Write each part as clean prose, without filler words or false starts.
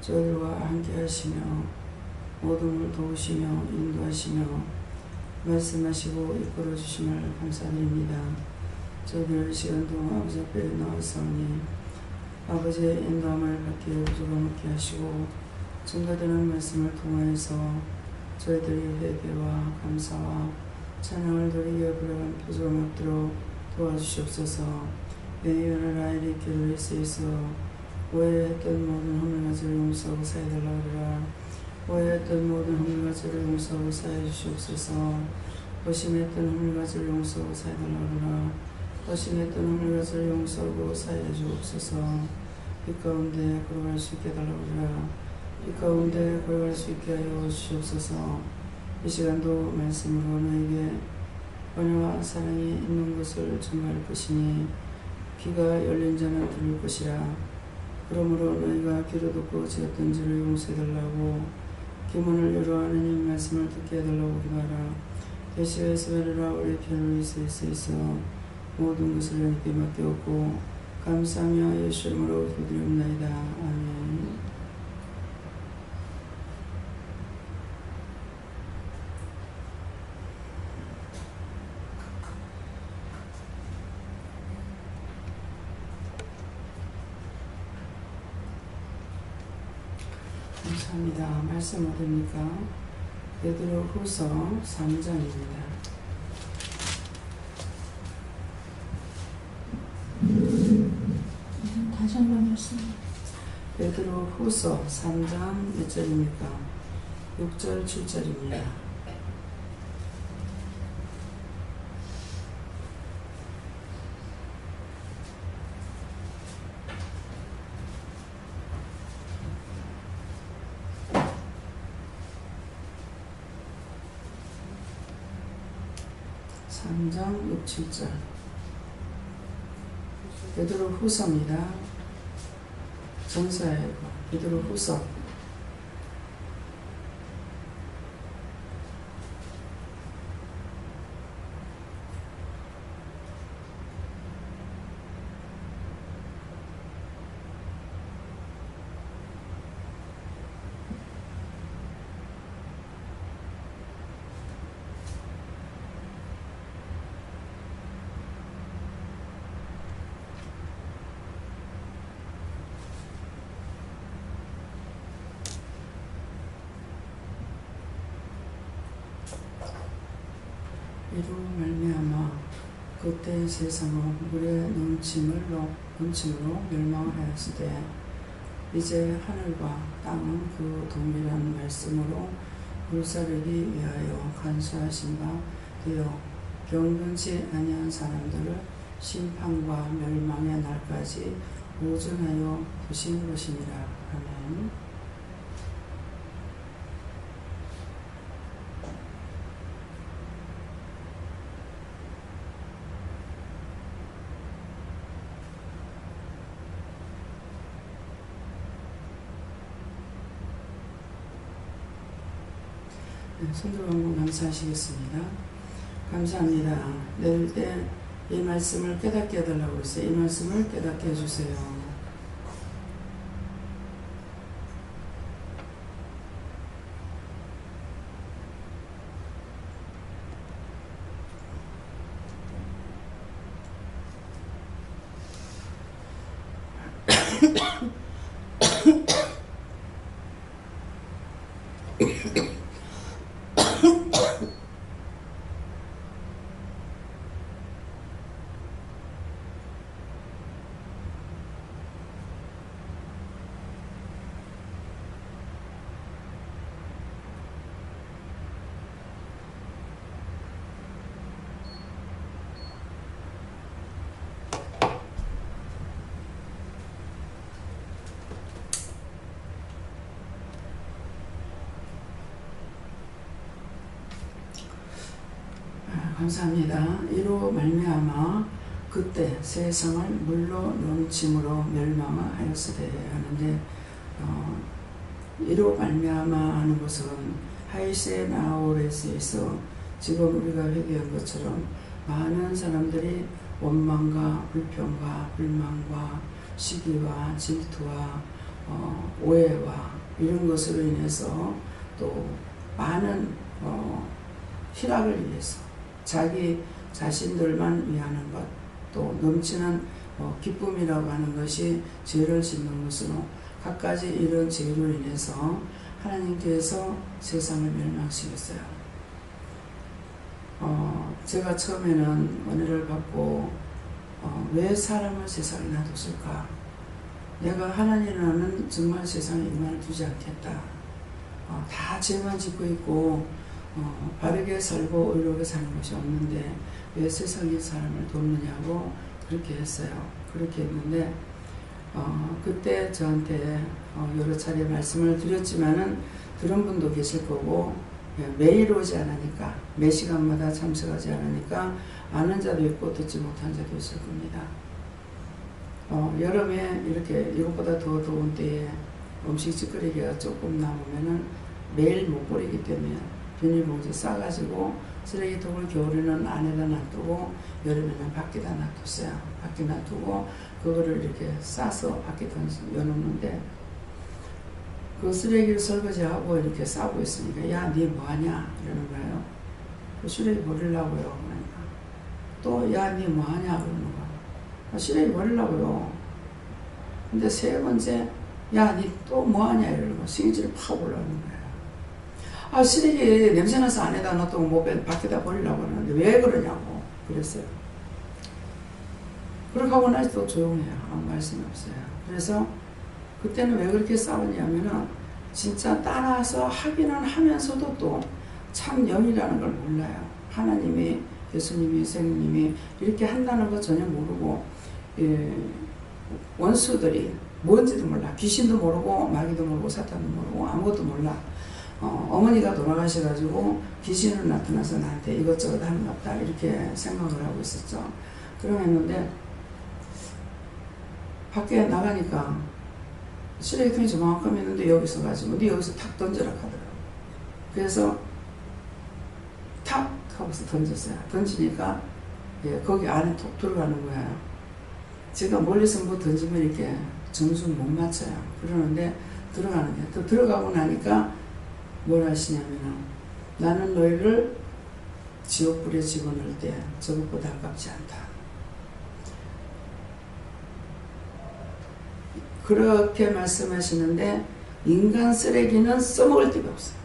저희들과 함께 하시며 모든 걸 도우시며 인도하시며 말씀하시고 이끌어 주심을 감사드립니다. 저희들 시간 동안 아버지 앞에 나와서니 아버지의 인도함을 받기를 부족함 없게 하시고 증거되는 말씀을 통하여서 저희들이 회개와 감사와 찬양을 드리기에 불행한 부족함 없도록 도와주시옵소서. 예언을 아이리 길을 있어 오해했던 모든 허물가지를 용서하고 사해달라고 하라. 오해했던 모든 허물가지를 용서하고 사해 주시옵소서. 의심했던 허물가지를 용서하고 사해달라고 하라. 의심했던 허물가지를 용서하고 사해 주옵소서. 이 가운데 걸어갈 수 있게 달라고 하라. 이 가운데 걸어갈 수 있게 하여 주시옵소서. 이 시간도 말씀으로 너에게 은혜와 사랑이 있는 것을 증거할 것이니 귀가 열린 자는 들을 것이라. 그러므로 너희가 귀로 듣고 지었던 죄를 용서해달라고 기문을 열어 하느님 말씀을 듣게 해달라고 기도하라. 계시에서 베르라 우리 편을 있어 모든 것을 너희께 맡겨오고 감사하며 예수 이름으로 기도드리옵나이다. 아멘. 감사합니다. 말씀 어디입니까? 베드로후서 3장입니다. 다시 한번 말씀. 베드로후서 3장 몇 절입니까? 6절 7절입니다. (3장 6, 7절) 베드로후서입니다. 전서예요. 베드로후서 '이로 말미암아 그때 세상은 물의 넘침으로 멸망하였으되 이제 하늘과 땅은 그 동일한 말씀으로 불사르기 위하여 간수하신 바 되어 경건치 아니한 사람들을 심판과 멸망의 날까지 보존하여 두신 것이니라. 아멘. 손들어 감사하시겠습니다. 감사합니다. 내릴 때 이 말씀을 깨닫게 해달라고 했어요. 이 말씀을 깨닫게 해주세요. 감사합니다. 이로 말미암아 그때 세상을 물로 넘침으로 멸망하였으되 하는데 이로 말미암아 하는 것은 하이세 나오레스에서 지금 우리가 회개한 것처럼 많은 사람들이 원망과 불평과 불만과 시기와 질투와 오해와 이런 것으로 인해서 또 많은 희락을 위해서 자기 자신들만 위하는 것, 또 넘치는 기쁨이라고 하는 것이 죄를 짓는 것으로 갖가지 이런 죄로 인해서 하나님께서 세상을 멸망시켰어요. 제가 처음에는 은혜를 받고 왜 사람을 세상에 놔뒀을까? 내가 하나님이라는 정말 세상에 인간을 두지 않겠다. 다 죄만 짓고 있고 바르게 살고 의롭게 사는 것이 없는데 왜 세상에 사람을 돕느냐고 그렇게 했어요. 그렇게 했는데 그때 저한테 여러 차례 말씀을 드렸지만은 들은 분도 계실 거고 매일 오지 않으니까 매 시간마다 참석하지 않으니까 아는 자도 있고 듣지 못한 자도 있을 겁니다. 여름에 이렇게 이것보다 더 더운 때에 음식 찌끄레기가 조금 남으면은 매일 못 버리기 때문에 비닐봉지 싸가지고 쓰레기통을 겨울에는 안에다 놔두고 여름에는 밖에다 놔뒀어요. 밖에 놔두고 그거를 이렇게 싸서 밖에 여놓는데 그 쓰레기를 설거지하고 이렇게 싸고 있으니까 야, 니 뭐하냐? 이러는 거예요. 그 쓰레기 버리려고요. 그러니까 또 야, 니 뭐하냐? 그러는 거예요. 쓰레기 버리려고요. 근데 세 번째 야, 니 또 뭐하냐? 이러는 거예요. 승질이 팍 올라오는 거예요. 쓰레기 냄새나서 안에다 놔두고 뭐 밖에다 버리려고 하는데 왜 그러냐고 그랬어요. 그렇게 하고 나서 또 조용해요. 아무 말씀이 없어요. 그래서 그때는 왜 그렇게 싸웠냐면은 진짜 따라서 하기는 하면서도 또 참 영이라는 걸 몰라요. 하나님이, 예수님이, 성령님이 이렇게 한다는 거 전혀 모르고 원수들이 뭔지도 몰라. 귀신도 모르고 마귀도 모르고 사탄도 모르고 아무것도 몰라. 어머니가 돌아가셔가지고 귀신으로 나타나서 나한테 이것저것 하는 것 같다 이렇게 생각을 하고 있었죠. 그러했는데 밖에 나가니까 쓰레기통이 저만큼 있는데 여기서 가지고 네 여기서 탁 던져라 하더라고. 그래서 탁 하고서 던졌어요. 던지니까 거기 안에 톡 들어가는 거예요. 제가 멀리서 뭐 던지면 이렇게 정수를 못 맞춰요. 그러는데 들어가는 게 또 들어가고 나니까 뭘 하시냐면은 나는 너희를 지옥불에 집어넣을 때 저것보다 아깝지 않다. 그렇게 말씀하시는데 인간 쓰레기는 써먹을 데가 없어요.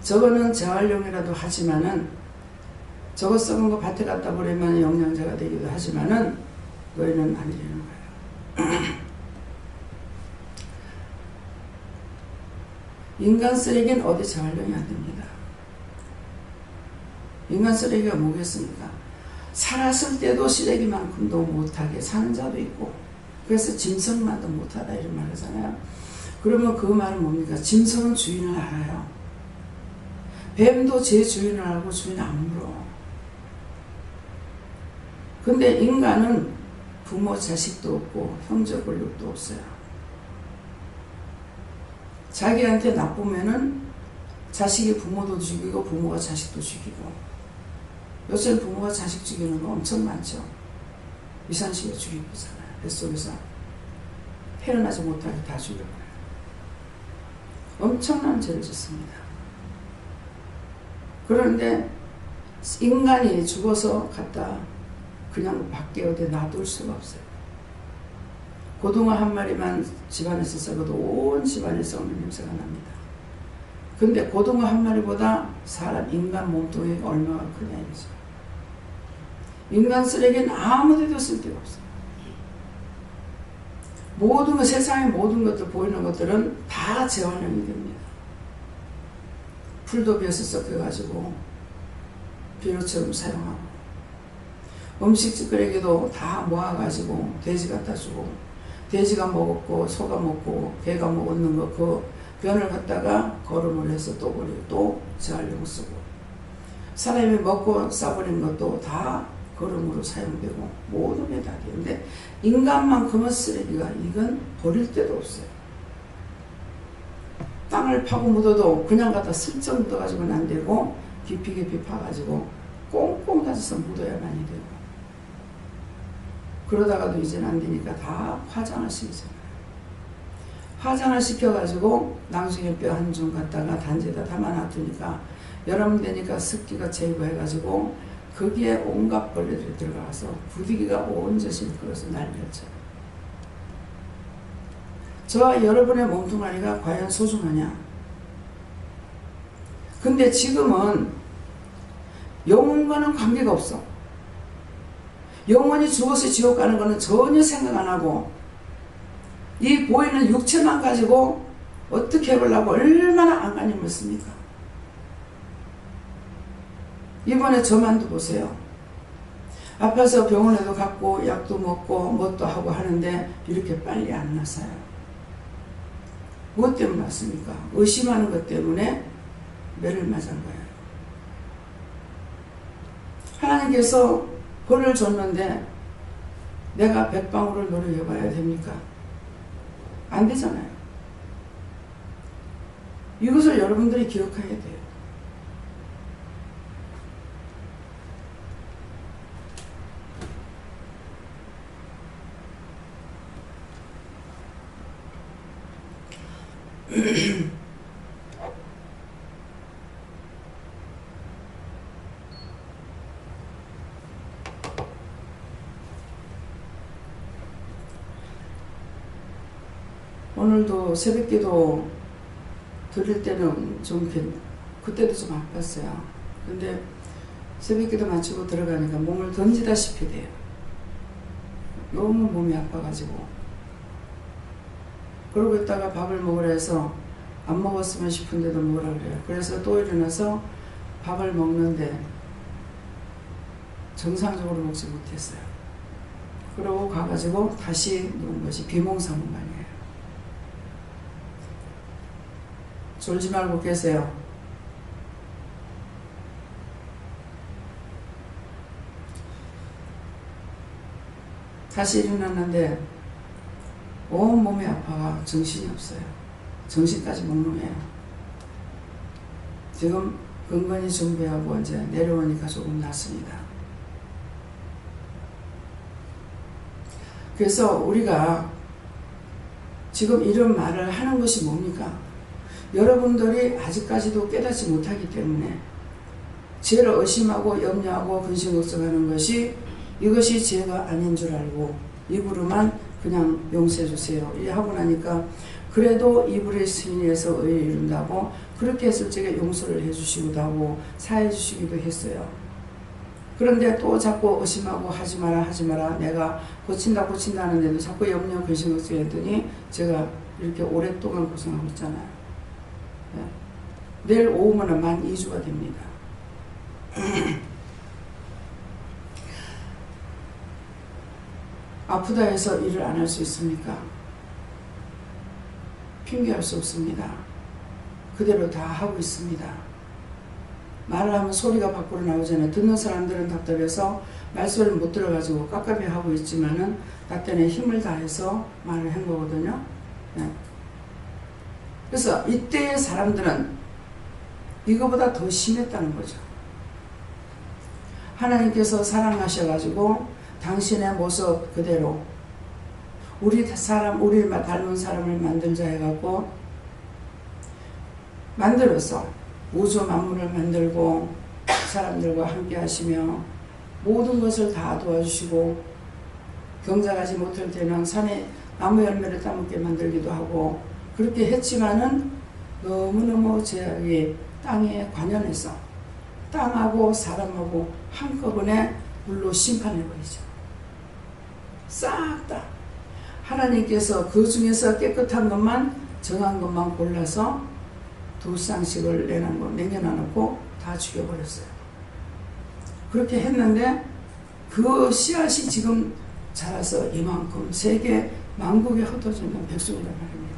저거는 재활용이라도 하지만은 저거 썩은 거 밭에 갖다 버리면 영양제가 되기도 하지만은 너희는 아니라는 거예요. 인간 쓰레기는 어디 재활용이 안 됩니다. 인간 쓰레기가 뭐겠습니까? 살았을 때도 쓰레기만큼도 못하게 사는 자도 있고 그래서 짐승만도 못하다 이런 말 하잖아요. 그러면 그 말은 뭡니까? 짐승은 주인을 알아요. 뱀도 제 주인을 알고 주인 안 물어. 근데 인간은 부모 자식도 없고 형제 권력도 없어요. 자기한테 나쁘면은 자식이 부모도 죽이고 부모가 자식도 죽이고 요새는 부모가 자식 죽이는 거 엄청 많죠. 위산식으로 죽이고 있잖아요. 뱃속에서 태어나지 못하게 다 죽여버려요. 엄청난 죄를 짓습니다. 그런데 인간이 죽어서 갖다 그냥 밖에 어디 놔둘 수가 없어요. 고등어 한 마리만 집안에서 썩어도 온 집안에 썩는 냄새가 납니다. 근데 고등어 한 마리보다 사람 인간 몸뚱이가 얼마나 크냐 이거죠. 인간 쓰레기는 아무 데도 쓸 데가 없어요. 모든 것, 세상의 모든 것들 보이는 것들은 다 재활용이 됩니다. 풀도 벼서 섞여가지고 비료처럼 사용하고 음식 찌끄레기도 다 모아가지고 돼지 갖다 주고 돼지가 먹었고 소가 먹고 개가 먹었는 거 그 변을 갖다가 거름을 해서 또 버리고 또 재활용 쓰고 사람이 먹고 싸버린 것도 다 거름으로 사용되고 모든 게 다 되는데 인간만큼은 쓰레기가 이건 버릴 데도 없어요. 땅을 파고 묻어도 그냥 갖다 슬쩍 묻어가지고는 안 되고 깊이 파가지고 꽁꽁 다져서 묻어야만이 되고 그러다가도 이제는 안 되니까 다 화장을 시키잖아요. 화장을 시켜가지고 나중에 뼈 한 줌 갖다가 단지에다 담아놔두니까 여름 되니까 습기가 제거해가지고 거기에 온갖 벌레들이 들어가서 부디기가 온 젖을 끌어서 날렸죠. 저와 여러분의 몸뚱아리가 과연 소중하냐? 근데 지금은 영혼과는 관계가 없어. 영혼이 죽어서 지옥 가는 거는 전혀 생각 안 하고 이 보이는 육체만 가지고 어떻게 해보려고 얼마나 안간힘을 씁니까? 이번에 저만도 보세요. 아파서 병원에도 갔고 약도 먹고 뭣도 하고 하는데 이렇게 빨리 안 나서요. 무엇 때문에 났습니까? 의심하는 것 때문에 매를 맞은 거예요. 하나님께서 벌을 줬는데 내가 백방으로 노력해봐야 됩니까? 안 되잖아요. 이것을 여러분들이 기억해야 돼요. 오늘도 새벽기도 드릴 때는 좀 그때도 좀 아팠어요. 근데 새벽기도 마치고 들어가니까 몸을 던지다시피 돼요. 너무 몸이 아파가지고. 그러고 있다가 밥을 먹으라 해서 안 먹었으면 싶은데도 먹으라 그래요. 그래서 또 일어나서 밥을 먹는데 정상적으로 먹지 못했어요. 그러고 가가지고 다시 누운 것이 비몽사몽간이에요. 졸지 말고 계세요. 다시 일어났는데 온 몸이 아파가 정신이 없어요. 정신까지 몽롱해요. 지금 근근히 준비하고 이제 내려오니까 조금 낫습니다. 그래서 우리가 지금 이런 말을 하는 것이 뭡니까? 여러분들이 아직까지도 깨닫지 못하기 때문에 죄를 의심하고 염려하고 근심걱정하는 것이 이것이 죄가 아닌 줄 알고 입으로만 그냥 용서해 주세요 이 하고 나니까 그래도 이불의 승인에서 의를 이룬다고 그렇게 했을 적에 용서를 해주시기도 하고 사해 주시기도 했어요. 그런데 또 자꾸 의심하고 하지 마라 내가 고친다 하는데도 자꾸 염려 근심걱정 했더니 제가 이렇게 오랫동안 고생하고 있잖아요. 네. 내일 오후면 만 2주가 됩니다. 아프다 해서 일을 안 할 수 있습니까? 핑계할 수 없습니다. 그대로 다 하고 있습니다. 말을 하면 소리가 밖으로 나오잖아요. 듣는 사람들은 답답해서 말소리를 못 들어가지고 깝깝해 하고 있지만은 나 때문에 힘을 다해서 말을 한 거거든요. 네. 그래서 이때의 사람들은 이거보다 더 심했다는 거죠. 하나님께서 사랑하셔가지고 당신의 모습 그대로 우리를 닮은 사람을 만들자 해갖고 만들어서 우주 만물을 만들고 사람들과 함께 하시며 모든 것을 다 도와주시고 경작하지 못할 때는 산에 나무 열매를 따먹게 만들기도 하고 그렇게 했지만은 너무너무 죄악이 땅에 관연해서 땅하고 사람하고 한꺼번에 물로 심판해버리죠. 싹 다 하나님께서 그 중에서 깨끗한 것만 정한 것만 골라서 두 쌍씩을 내겨놔놓고 다 죽여버렸어요. 그렇게 했는데 그 씨앗이 지금 자라서 이만큼 세계 만국에 흩어져 있는 백성이란 말입니다.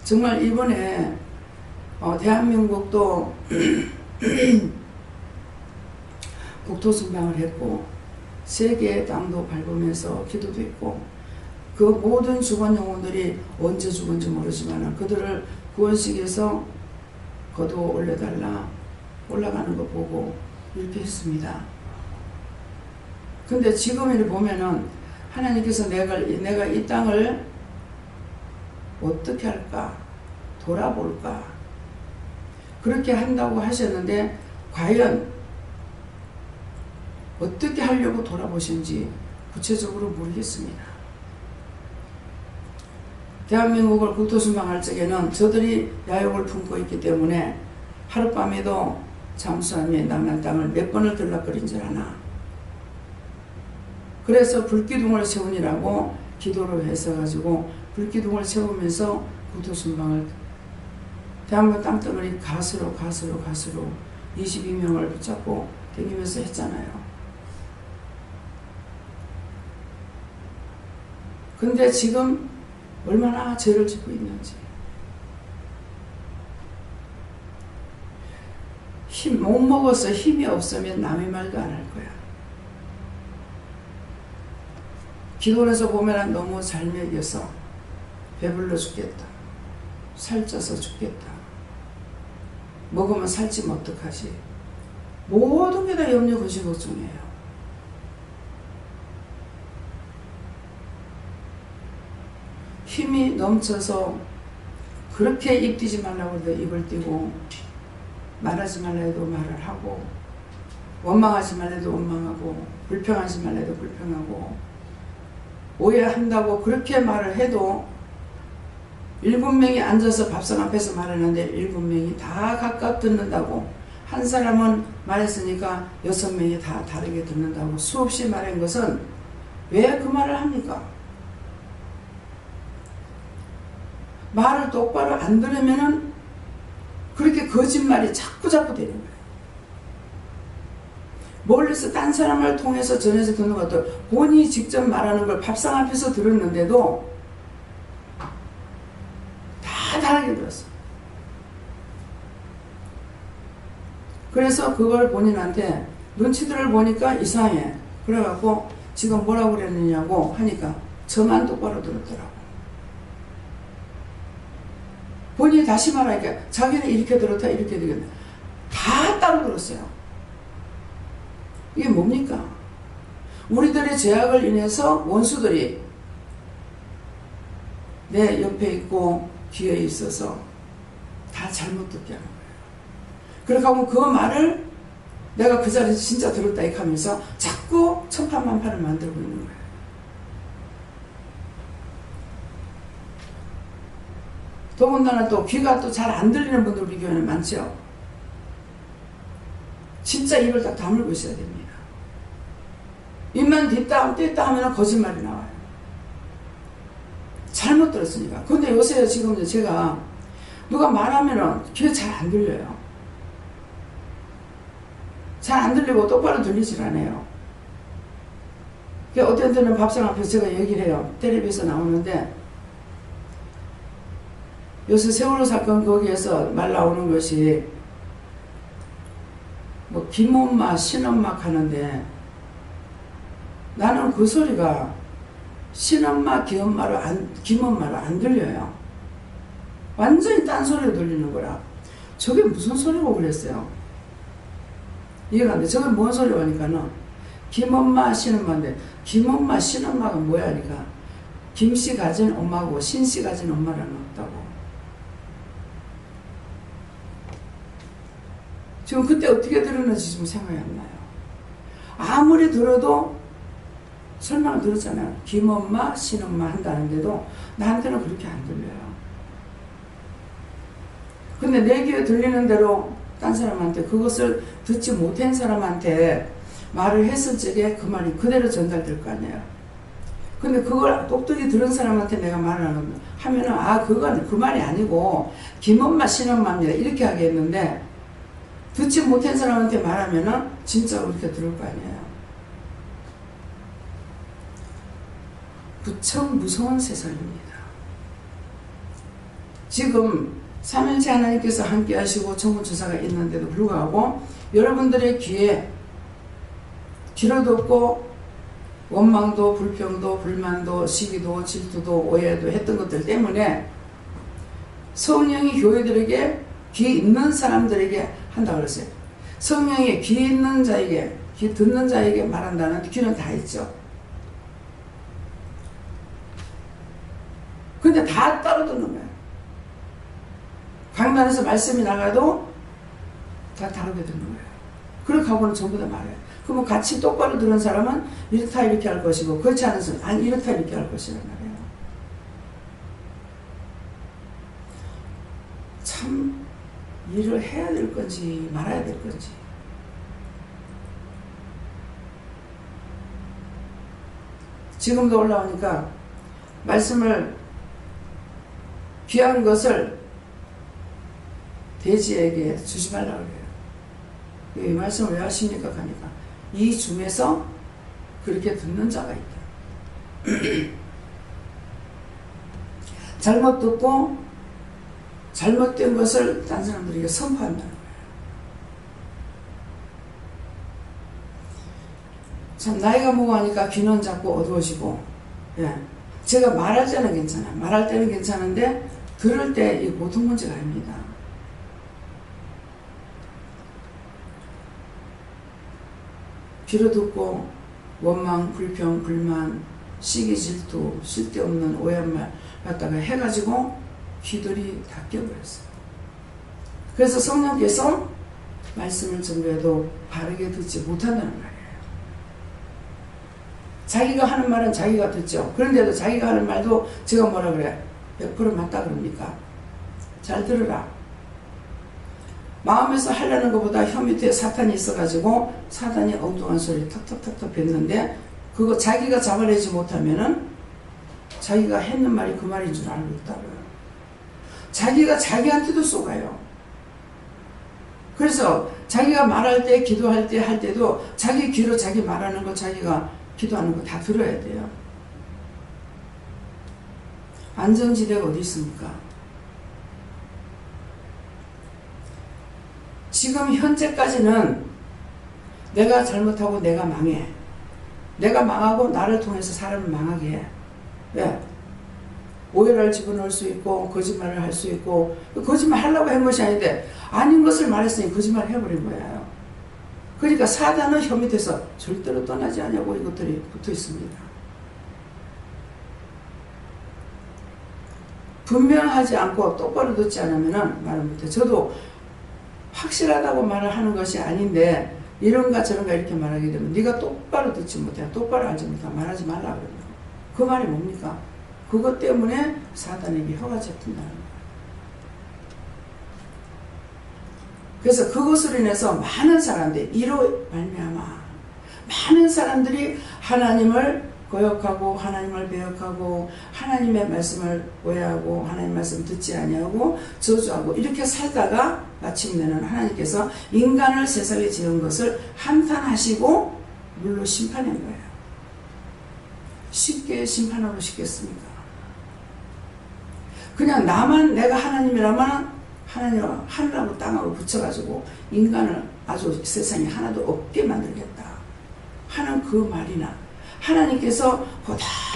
정말 이번에 대한민국도 국토순방을 했고 세계의 땅도 밟으면서 기도도 했고 그 모든 죽은 영혼들이 언제 죽은지 모르지만 그들을 구원식에서 거두어 올려달라 올라가는 거 보고 이렇게 했습니다. 근데 지금 이렇게 보면은 하나님께서 내가 이 땅을 어떻게 할까? 돌아볼까? 그렇게 한다고 하셨는데 과연 어떻게 하려고 돌아보신지 구체적으로 모르겠습니다. 대한민국을 국토순방할 적에는 저들이 야욕을 품고 있기 때문에 하룻밤에도 잠수함에 남한 땅을 몇 번을 들락거린 줄 아나. 그래서 불기둥을 세우니라고 기도를 했어가지고 불기둥을 세우면서 국토순방을 대한민국 땅덩어리 가스로 22명을 붙잡고 다니면서 했잖아요. 근데 지금 얼마나 죄를 짓고 있는지. 못 먹어서 힘이 없으면 남의 말도 안 할 거야. 기도에서 보면 너무 잘 먹여서 배불러 죽겠다. 살쪄서 죽겠다. 먹으면 살찌면 어떡하지? 모든 게 다 염려, 근심, 걱정이에요. 힘이 넘쳐서 그렇게 입 띄지 말라고 해도 입을 띄고 말하지 말라 해도 말을 하고 원망하지 말라 해도 원망하고 불평하지 말라 해도 불평하고 오해한다고 그렇게 말을 해도 7명이 앉아서 밥상 앞에서 말하는데 7명이 다 각각 듣는다고. 한 사람은 말했으니까 6명이 다 다르게 듣는다고 수없이 말한 것은 왜 그 말을 합니까? 말을 똑바로 안 들으면은 그렇게 거짓말이 자꾸 되는 거예요. 멀리서 딴 사람을 통해서 전해서 듣는 것도 본인이 직접 말하는 걸 밥상 앞에서 들었는데도 다 다르게 들었어. 그래서 그걸 본인한테 눈치들을 보니까 이상해. 그래갖고 지금 뭐라고 그랬느냐고 하니까 저만 똑바로 들었더라고. 본인이 다시 말하니까 자기는 이렇게 들었다 이렇게 들었다 다 따로 들었어요. 이게 뭡니까? 우리들의 죄악을 인해서 원수들이 내 옆에 있고 뒤에 있어서 다 잘못 듣게 하는 거예요. 그렇게 하면 그 말을 내가 그 자리에서 진짜 들었다 이렇게 하면서 자꾸 천판만판을 만들고 있는 거예요. 더군다나 또 귀가 또 잘 안 들리는 분들 우리 교회는 많죠. 진짜 입을 딱 다물고 있어야 됩니다. 입만 뗐다 하면 거짓말이 나와요. 잘못 들었으니까. 근데 요새 지금 제가 누가 말하면은 귀에 잘 안 들려요. 잘 안 들리고 똑바로 들리질 않아요. 어떤 때는 밥상 앞에서 제가 얘기를 해요. 텔레비에서 나오는데 요새 세월호 사건 거기에서 말 나오는 것이 뭐 김엄마, 신엄마 하는데 나는 그 소리가 신엄마, 김엄마로 안 들려요. 완전히 딴 소리로 들리는 거라. 저게 무슨 소리고 그랬어요. 이해가 안 돼. 저게 뭔 소리고 하니까는 김엄마, 신엄마인데 김엄마, 신엄마가 뭐야 하니까 김씨 가진 엄마고 신씨 가진 엄마라는 없다고. 지금 그때 어떻게 들었는지 지금 생각이 안 나요. 아무리 들어도 설명을 들었잖아요. 김엄마, 신엄마 한다는데도 나한테는 그렇게 안 들려요. 근데 내 귀에 들리는 대로 딴 사람한테 그것을 듣지 못한 사람한테 말을 했을 적에 그 말이 그대로 전달될 거 아니에요. 근데 그걸 똑똑히 들은 사람한테 내가 말을 하면은 그건 그 말이 아니고 김엄마, 신엄마입니다. 이렇게 하겠는데 듣지 못한 사람한테 말하면은 진짜로 그렇게 들을 거 아니에요. 무척 무서운 세상입니다. 지금 삼일째 하나님께서 함께 하시고 천국천사가 있는데도 불구하고 여러분들의 귀에 귀로도 없고 원망도 불평도 불만도 시기도 질투도 오해도 했던 것들 때문에 성령이 교회들에게 귀 있는 사람들에게 한다고 그랬어요. 성령이 귀 있는 자에게 듣는 자에게 말한다는 귀는 다 있죠. 근데 다 따로 듣는 거예요. 강단에서 말씀이 나가도 다 다르게 듣는 거예요. 그렇게 하고는 전부 다 말해요. 그러면 같이 똑바로 들은 사람은 이렇다 이렇게 할 것이고, 그렇지 않은 사람은 아니 이렇다 이렇게 할 것이란 말이에요. 참 일을 해야 될 건지 말아야 될 건지. 지금도 올라오니까 말씀을, 귀한 것을 돼지에게 주지 말라고 그래요. 이 말씀을 왜 하십니까? 하니까 이 중에서 그렇게 듣는 자가 있다. 잘못 듣고 잘못된 것을 딴 사람들에게 선포한다는 거예요. 참 나이가 먹어가니까 귀는 자꾸 어두워지고, 예. 제가 말할 때는 괜찮아요. 말할 때는 괜찮은데 들을 때 이 보통 문제가 아닙니다. 귀로 듣고 원망, 불평, 불만, 시기, 질투, 쓸데없는 오해한 말 갖다가 해가지고 귀들이 다 껴버렸어요. 그래서 성령께서 말씀을 전해도 바르게 듣지 못한다는 말이에요. 자기가 하는 말은 자기가 듣죠. 그런데도 자기가 하는 말도 제가 뭐라 그래? 100% 맞다 그럽니까? 잘 들으라. 마음에서 하려는 것보다 혀 밑에 사탄이 있어가지고 사탄이 엉뚱한 소리 턱턱턱턱 뱉는데, 그거 자기가 잡아내지 못하면은 자기가 했는 말이 그 말인 줄 알고 있다고요. 자기가 자기한테도 쏘가요. 그래서 자기가 말할 때, 기도할 때, 할 때도 자기 귀로 자기 말하는 거, 자기가 기도하는 거 다 들어야 돼요. 안전지대가 어디 있습니까? 지금 현재까지는 내가 잘못하고 내가 망해. 내가 망하고 나를 통해서 사람을 망하게 해. 왜? 오해를 집어넣을 수 있고 거짓말을 할 수 있고, 거짓말 하려고 한 것이 아닌데 아닌 것을 말했으니 거짓말 해버린 거예요. 그러니까 사단은 혀 밑에서 절대로 떠나지 않냐고 이것들이 붙어 있습니다. 분명하지 않고 똑바로 듣지 않으면 말을 못해. 저도 확실하다고 말을 하는 것이 아닌데 이런가 저런가 이렇게 말하게 되면 네가 똑바로 듣지 못해, 똑바로 알지 못해, 말하지 말라 그러면 그 말이 뭡니까? 그것 때문에 사단에게 혀가 잡힌다는 거예요. 그래서 그것으로 인해서 많은 사람들이 이로 말미암아 많은 사람들이 하나님을 거역하고 하나님을 배역하고 하나님의 말씀을 오해하고 하나님 말씀 듣지 아니하고 저주하고 이렇게 살다가 마침내는 하나님께서 인간을 세상에 지은 것을 한탄하시고 물로 심판한 거예요. 쉽게 심판하고 싶겠습니까? 그냥 나만 내가 하나님이라면 하나님을 하늘하고 땅하고 붙여가지고 인간을 아주 세상에 하나도 없게 만들겠다 하는 그 말이나, 하나님께서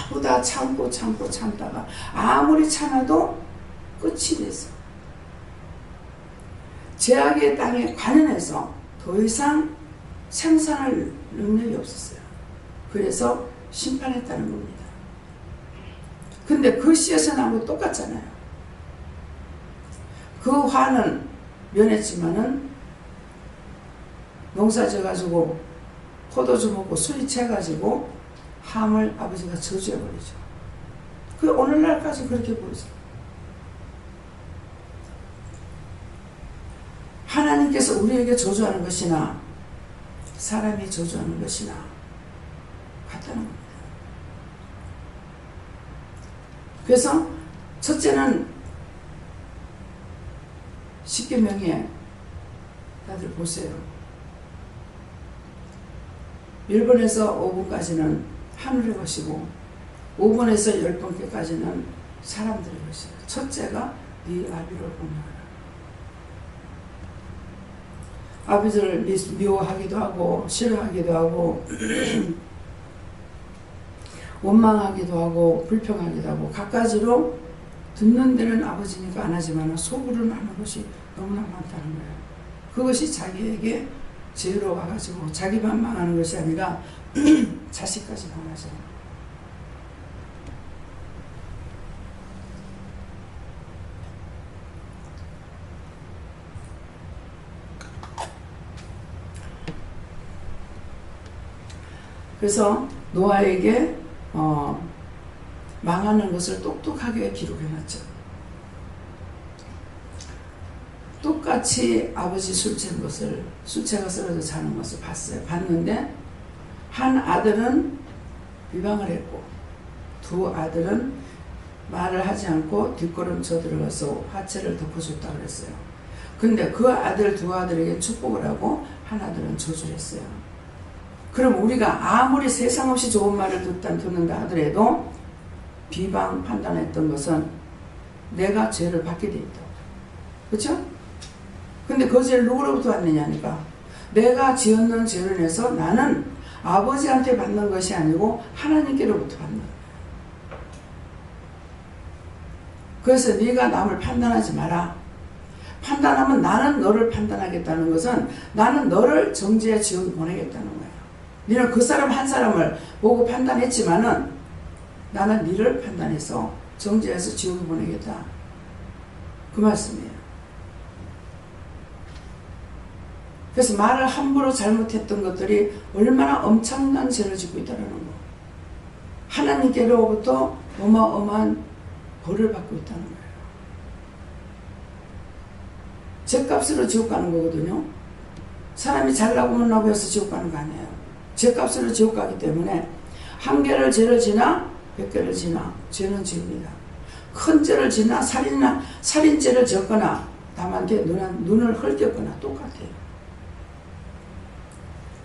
보다 참다가 아무리 참아도 끝이 돼서 죄악의 땅에 관연해서 더 이상 생산할 능력이 없었어요. 그래서 심판했다는 겁니다. 근데 그 씨앗의 나무 똑같잖아요. 그 화는 면했지만은 농사 지어가지고 포도주 먹고 술이 채가지고 함을 아버지가 저주해버리죠. 그 오늘날까지 그렇게 보이죠. 하나님께서 우리에게 저주하는 것이나 사람이 저주하는 것이나 같다는 겁니다. 그래서 첫째는 십계명에 다들 보세요. 1번에서 5번까지는 하늘의 것이고 5번에서 10번까지는 사람들의 것이에요. 첫째가 네 아비를 공경하라. 아비를 미워하기도 하고 싫어하기도 하고 원망하기도 하고 불평하기도 하고 갖가지로 듣는 데는 아버지니까 안 하지만 속으로는 하는 것이 너무나 많다는 거예요. 그것이 자기에게 죄로 와가지고 자기만 망하는 것이 아니라 자식까지 망하죠. 그래서 노아에게 망하는 것을 똑똑하게 기록해놨죠. 똑같이 아버지 술 취가 쓰러져 자는 것을 봤어요. 봤는데 한 아들은 비방을 했고 두 아들은 말을 하지 않고 뒷걸음쳐 들어가서 화채를 덮어줬다 그랬어요. 근데 그 아들 두 아들에게 축복을 하고 한 아들은 저주를 했어요. 그럼 우리가 아무리 세상 없이 좋은 말을 듣는다 하더라도 비방 판단했던 것은 내가 죄를 받게 돼 있다. 그렇죠? 근데 그 죄를 누구로부터 받느냐니까 내가 지었는 죄로 인해서 나는 아버지한테 받는 것이 아니고 하나님께로부터 받는 거예요. 그래서 네가 남을 판단하지 마라. 판단하면 나는 너를 판단하겠다는 것은 나는 너를 정죄의 지옥에 보내겠다는 거예요. 너는 그 사람 한 사람을 보고 판단했지만은 나는 너를 판단해서 정죄해서 지옥에 보내겠다. 그 말씀이에요. 그래서 말을 함부로 잘못했던 것들이 얼마나 엄청난 죄를 짓고 있다는 거. 하나님께로부터 어마어마한 벌을 받고 있다는 거예요. 죄값으로 지옥 가는 거거든요. 사람이 잘나고 못나고 해서 지옥 가는 거 아니에요. 죄값으로 지옥 가기 때문에 한 개를 죄를 지나 100개를 지나 죄는 지입니다. 큰 죄를 지나 살인죄를 졌거나 남한테 눈을 흘겼거나 똑같아요.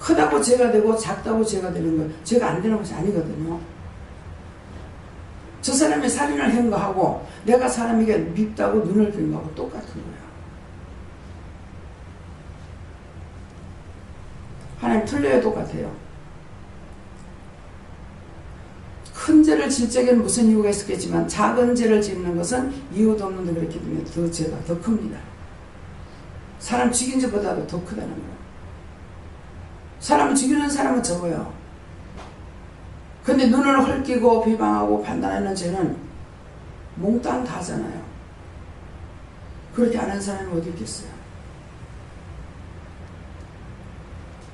크다고 죄가 되고 작다고 죄가 되는 건 죄가 안 되는 것이 아니거든요. 저 사람이 살인을 한 거하고 내가 사람에게 밉다고 눈을 뜬 거하고 똑같은 거예요. 하나님 틀려야 똑같아요. 큰 죄를 질 적에는 무슨 이유가 있었겠지만 작은 죄를 짓는 것은 이유도 없는데 그렇기 때문에 더 죄가 더 큽니다. 사람 죽인 죄보다도 더 크다는 거예요. 사람 죽이는 사람은 적어요. 근데 눈을 헐기고 비방하고 판단하는 죄는 몽땅 다잖아요. 그렇게 안 한 사람이 어디 있겠어요.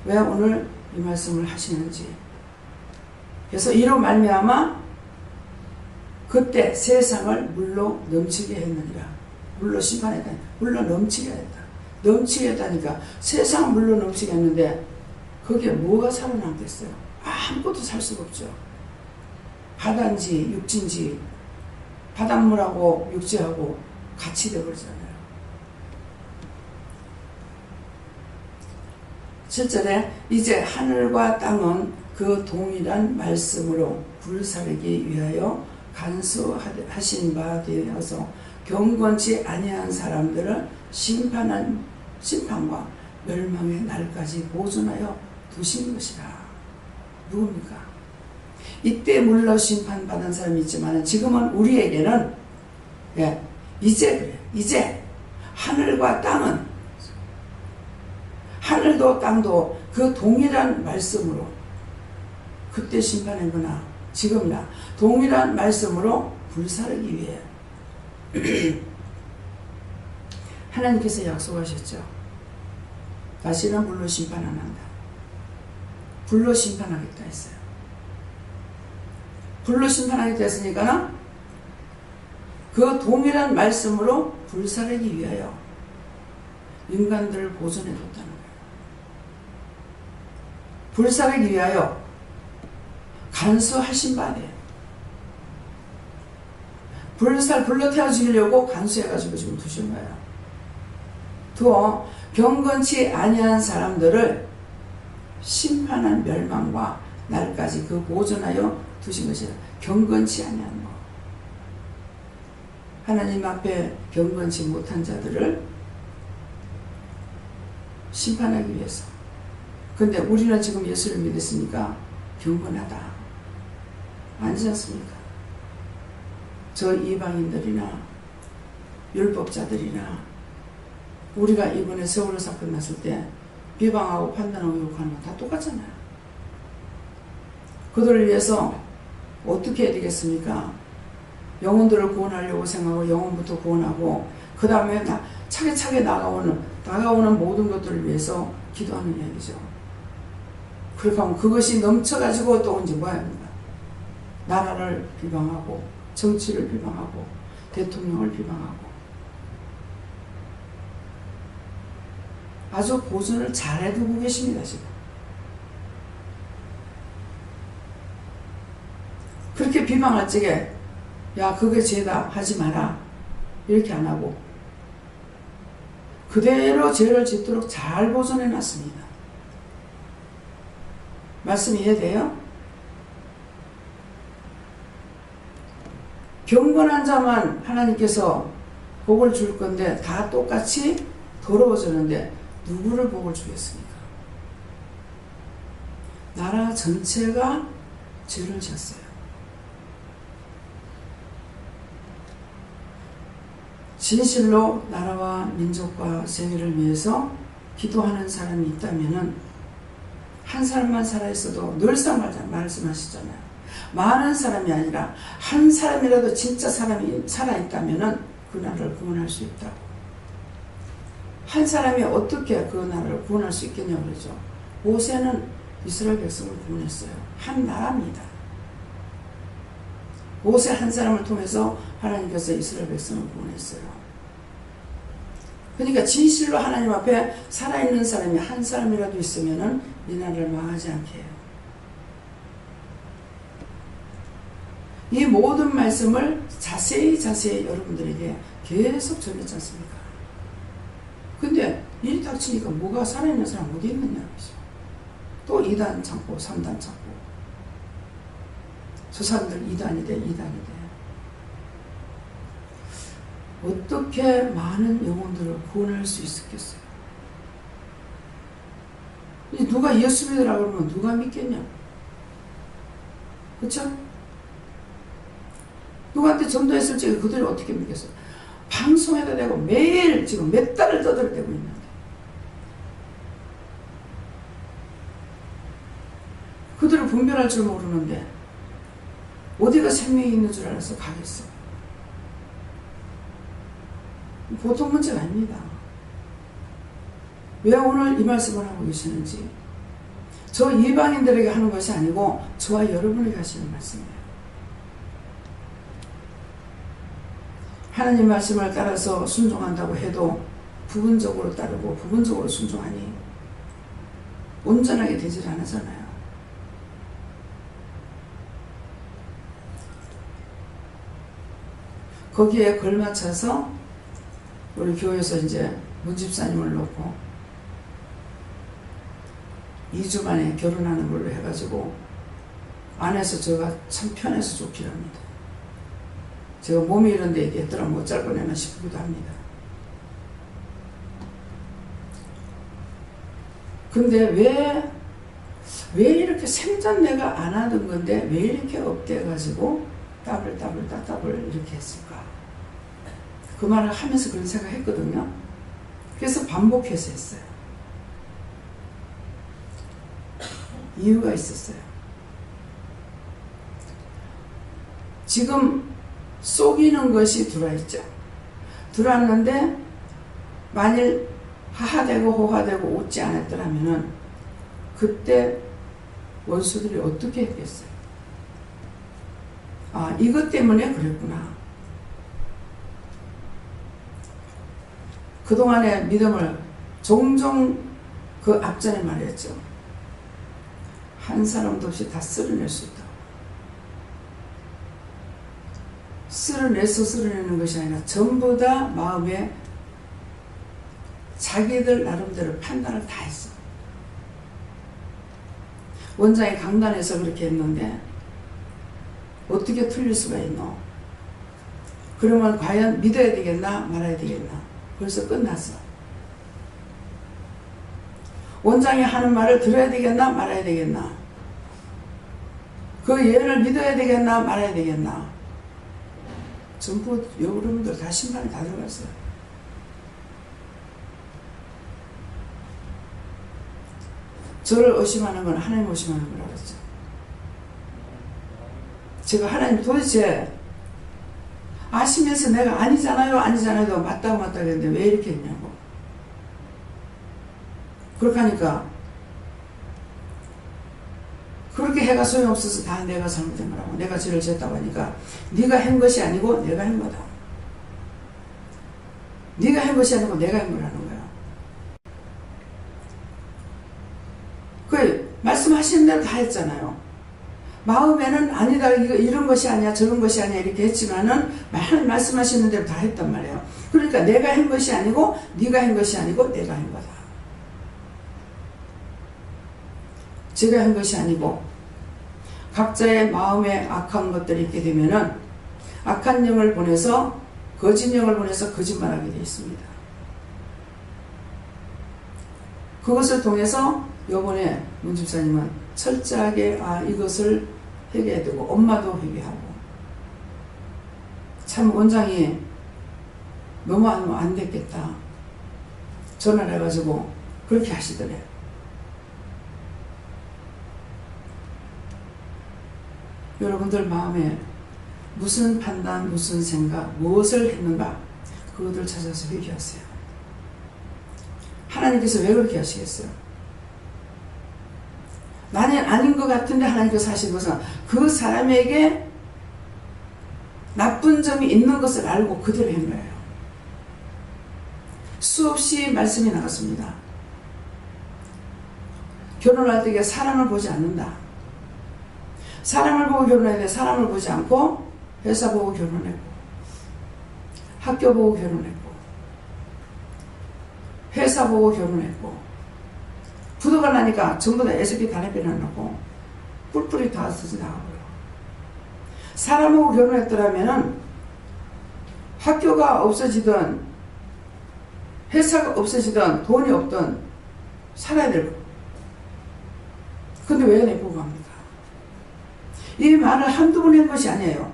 왜 오늘 이 말씀을 하시는지. 그래서 이로 말미암아 그때 세상을 물로 넘치게 했느니라. 물로 심판했다. 물로 넘치게 했다. 넘치게 했다니까 세상을 물로 넘치게 했는데 거기에 뭐가 살아남겠어요? 아무것도 살 수가 없죠. 바다인지 육지인지 바닷물하고 육지하고 같이 되어버리잖아요. 7절에 이제 하늘과 땅은 그 동일한 말씀으로 불사르기 위하여 간수하신 바 되어서 경건치 아니한 사람들을 심판과 멸망의 날까지 보존하여 두신 것이라. 누굽니까? 이때 물로 심판받은 사람이 있지만 지금은 우리에게는 이제 그래. 이제 하늘과 땅은 하늘도 땅도 그 동일한 말씀으로 그때 심판한 거나 지금이나 동일한 말씀으로 불사르기 위해 하나님께서 약속하셨죠. 다시는 물로 심판 안 한다. 불로 심판하겠다 했어요. 불로 심판하겠다 했으니까 그 동일한 말씀으로 불사르기 위하여 인간들을 보존해 뒀다는 거예요. 불사르기 위하여 간수하신 바예요. 불로 태워 죽이려고 간수해가지고 지금 두신 거예요. 또 경건치 아니한 사람들을 심판한 멸망과 날까지 그 보존하여 두신 것이라. 경건치 아니한 거. 하나님 앞에 경건치 못한 자들을 심판하기 위해서. 근데 우리는 지금 예수를 믿었으니까 경건하다. 아니지 않습니까? 저 이방인들이나 율법자들이나 우리가 이번에 세월호 사건 났을 때 비방하고 판단하고 욕하는 건 다 똑같잖아요. 그들을 위해서 어떻게 해야 되겠습니까? 영혼들을 구원하려고 생각하고 영혼부터 구원하고 그 다음에 차례차례 다가오는 모든 것들을 위해서 기도하는 이야기죠. 그렇게 하면 그것이 넘쳐가지고 또 이제 뭐야 합니다. 나라를 비방하고 정치를 비방하고 대통령을 비방하고 아주 보존을 잘 해두고 계십니다. 지금 그렇게 비방할 적에 야 그게 죄다 하지 마라 이렇게 안 하고 그대로 죄를 짓도록 잘 보존해 놨습니다. 말씀 이해돼요? 경건한 자만 하나님께서 복을 줄 건데 다 똑같이 더러워졌는데 누구를 복을 주겠습니까? 나라 전체가 죄를 졌어요. 진실로 나라와 민족과 세계를 위해서 기도하는 사람이 있다면 한 사람만 살아있어도 늘상 말씀하시잖아요. 많은 사람이 아니라 한 사람이라도 진짜 사람이 살아있다면 그 나라를 구원할 수 있다고. 한 사람이 어떻게 그 나라를 구원할 수 있겠냐고 그러죠. 모세는 이스라엘 백성을 구원했어요. 한 나라입니다. 모세 한 사람을 통해서 하나님께서 이스라엘 백성을 구원했어요. 그러니까 진실로 하나님 앞에 살아있는 사람이 한 사람이라도 있으면 이 나라를 망하지 않게 해요. 이 모든 말씀을 자세히 여러분들에게 계속 전했지 않습니까? 근데 일이 닥치니까 뭐가 살아있는 사람 어디 있느냐 또 2단 찾고 3단 찾고 저 사람들 2단이 돼. 어떻게 많은 영혼들을 구원할 수 있었겠어요? 누가 예수 믿으라고 그러면 누가 믿겠냐? 그쵸? 누구한테 전도했을 적에 그들이 어떻게 믿겠어요? 방송에다 대고 매일 지금 몇 달을 떠들어대고 있는데 그들을 분별할 줄 모르는데 어디가 생명이 있는 줄 알아서 가겠어. 보통 문제가 아닙니다. 왜 오늘 이 말씀을 하고 계시는지 저 이방인들에게 하는 것이 아니고 저와 여러분에게 하시는 말씀이에요. 하나님 말씀을 따라서 순종한다고 해도 부분적으로 따르고 부분적으로 순종하니 온전하게 되질 않았잖아요. 거기에 걸맞춰서 우리 교회에서 이제 문집사님을 놓고 2주 만에 결혼하는 걸로 해가지고 안에서 제가 참 편해서 좋기랍니다. 제가 몸이 이런데 얘기했더라 못 잘 거내나 싶기도 합니다. 근데 왜 이렇게 생전 내가 안 하던 건데 왜 이렇게 업돼가지고 답을 이렇게 했을까? 그 말을 하면서 그런 생각 했거든요. 그래서 반복해서 했어요. 이유가 있었어요. 지금 속이는 것이 들어있죠. 들어왔는데 만일 하하되고 호하되고 웃지 않았더라면 그때 원수들이 어떻게 했겠어요? 아, 이것 때문에 그랬구나. 그동안의 믿음을 종종 그 앞전에 말했죠. 한 사람도 없이 다 쓸어낼 수 있다. 쓸어내는 것이 아니라 전부 다 마음에 자기들 나름대로 판단을 다 했어. 원장이 강단에서 그렇게 했는데 어떻게 틀릴 수가 있노? 그러면 과연 믿어야 되겠나 말아야 되겠나? 벌써 끝났어. 원장이 하는 말을 들어야 되겠나 말아야 되겠나? 그 예를 믿어야 되겠나 말아야 되겠나? 전부 여러분들 다 심판이 다 들어갔어요. 저를 의심하는 건 하나님 의심하는 거라 그랬죠. 제가 하나님 도대체 아시면서 내가 아니잖아요 아니잖아요 맞다고 했는데 왜 이렇게 했냐고. 그렇게 하니까 그렇게 해가 소용없어서 다 내가 잘못된 거라고. 내가 죄를 지었다고 하니까 네가 한 것이 아니고 내가 한 거다. 네가 한 것이 아니고 내가 한 거라는 거야. 그 말씀하시는 대로 다 했잖아요. 마음에는 아니다 이런 것이 아니야 저런 것이 아니야 이렇게 했지만은 말씀하시는 대로 다 했단 말이에요. 그러니까 내가 한 것이 아니고 네가 한 것이 아니고 내가 한 거다. 제가 한 것이 아니고 각자의 마음에 악한 것들이 있게 되면은 악한 영을 보내서 거짓 영을 보내서 거짓말하게 되어 있습니다. 그것을 통해서 요번에 문 집사님은 철저하게 이것을 회개해야 되고 엄마도 회개하고 참 원장이 너무 안 됐겠다 전화를 해가지고 그렇게 하시더래. 여러분들 마음에 무슨 판단 무슨 생각 무엇을 했는가 그것을 찾아서 회개하세요. 하나님께서 왜 그렇게 하시겠어요? 나는 아닌 것 같은데 하나님께서 하신 것은 그 사람에게 나쁜 점이 있는 것을 알고 그대로 한 거예요. 수없이 말씀이 나갔습니다. 결혼할 때 사람을 보지 않는다. 사람을 보고 결혼해야 돼. 사람을 보지 않고 회사 보고 결혼했고 학교 보고 결혼했고 회사 보고 결혼했고 부도가 나니까 전부 다 애석이 다리 빼놔놓고 뿔뿔이 다 쓰지 나가고요. 사람하고 결혼했더라면은 학교가 없어지든 회사가 없어지든 돈이 없든 살아야 되고 근데 왜 내보고 합니까? 이 말을 한두 번 한 것이 아니에요.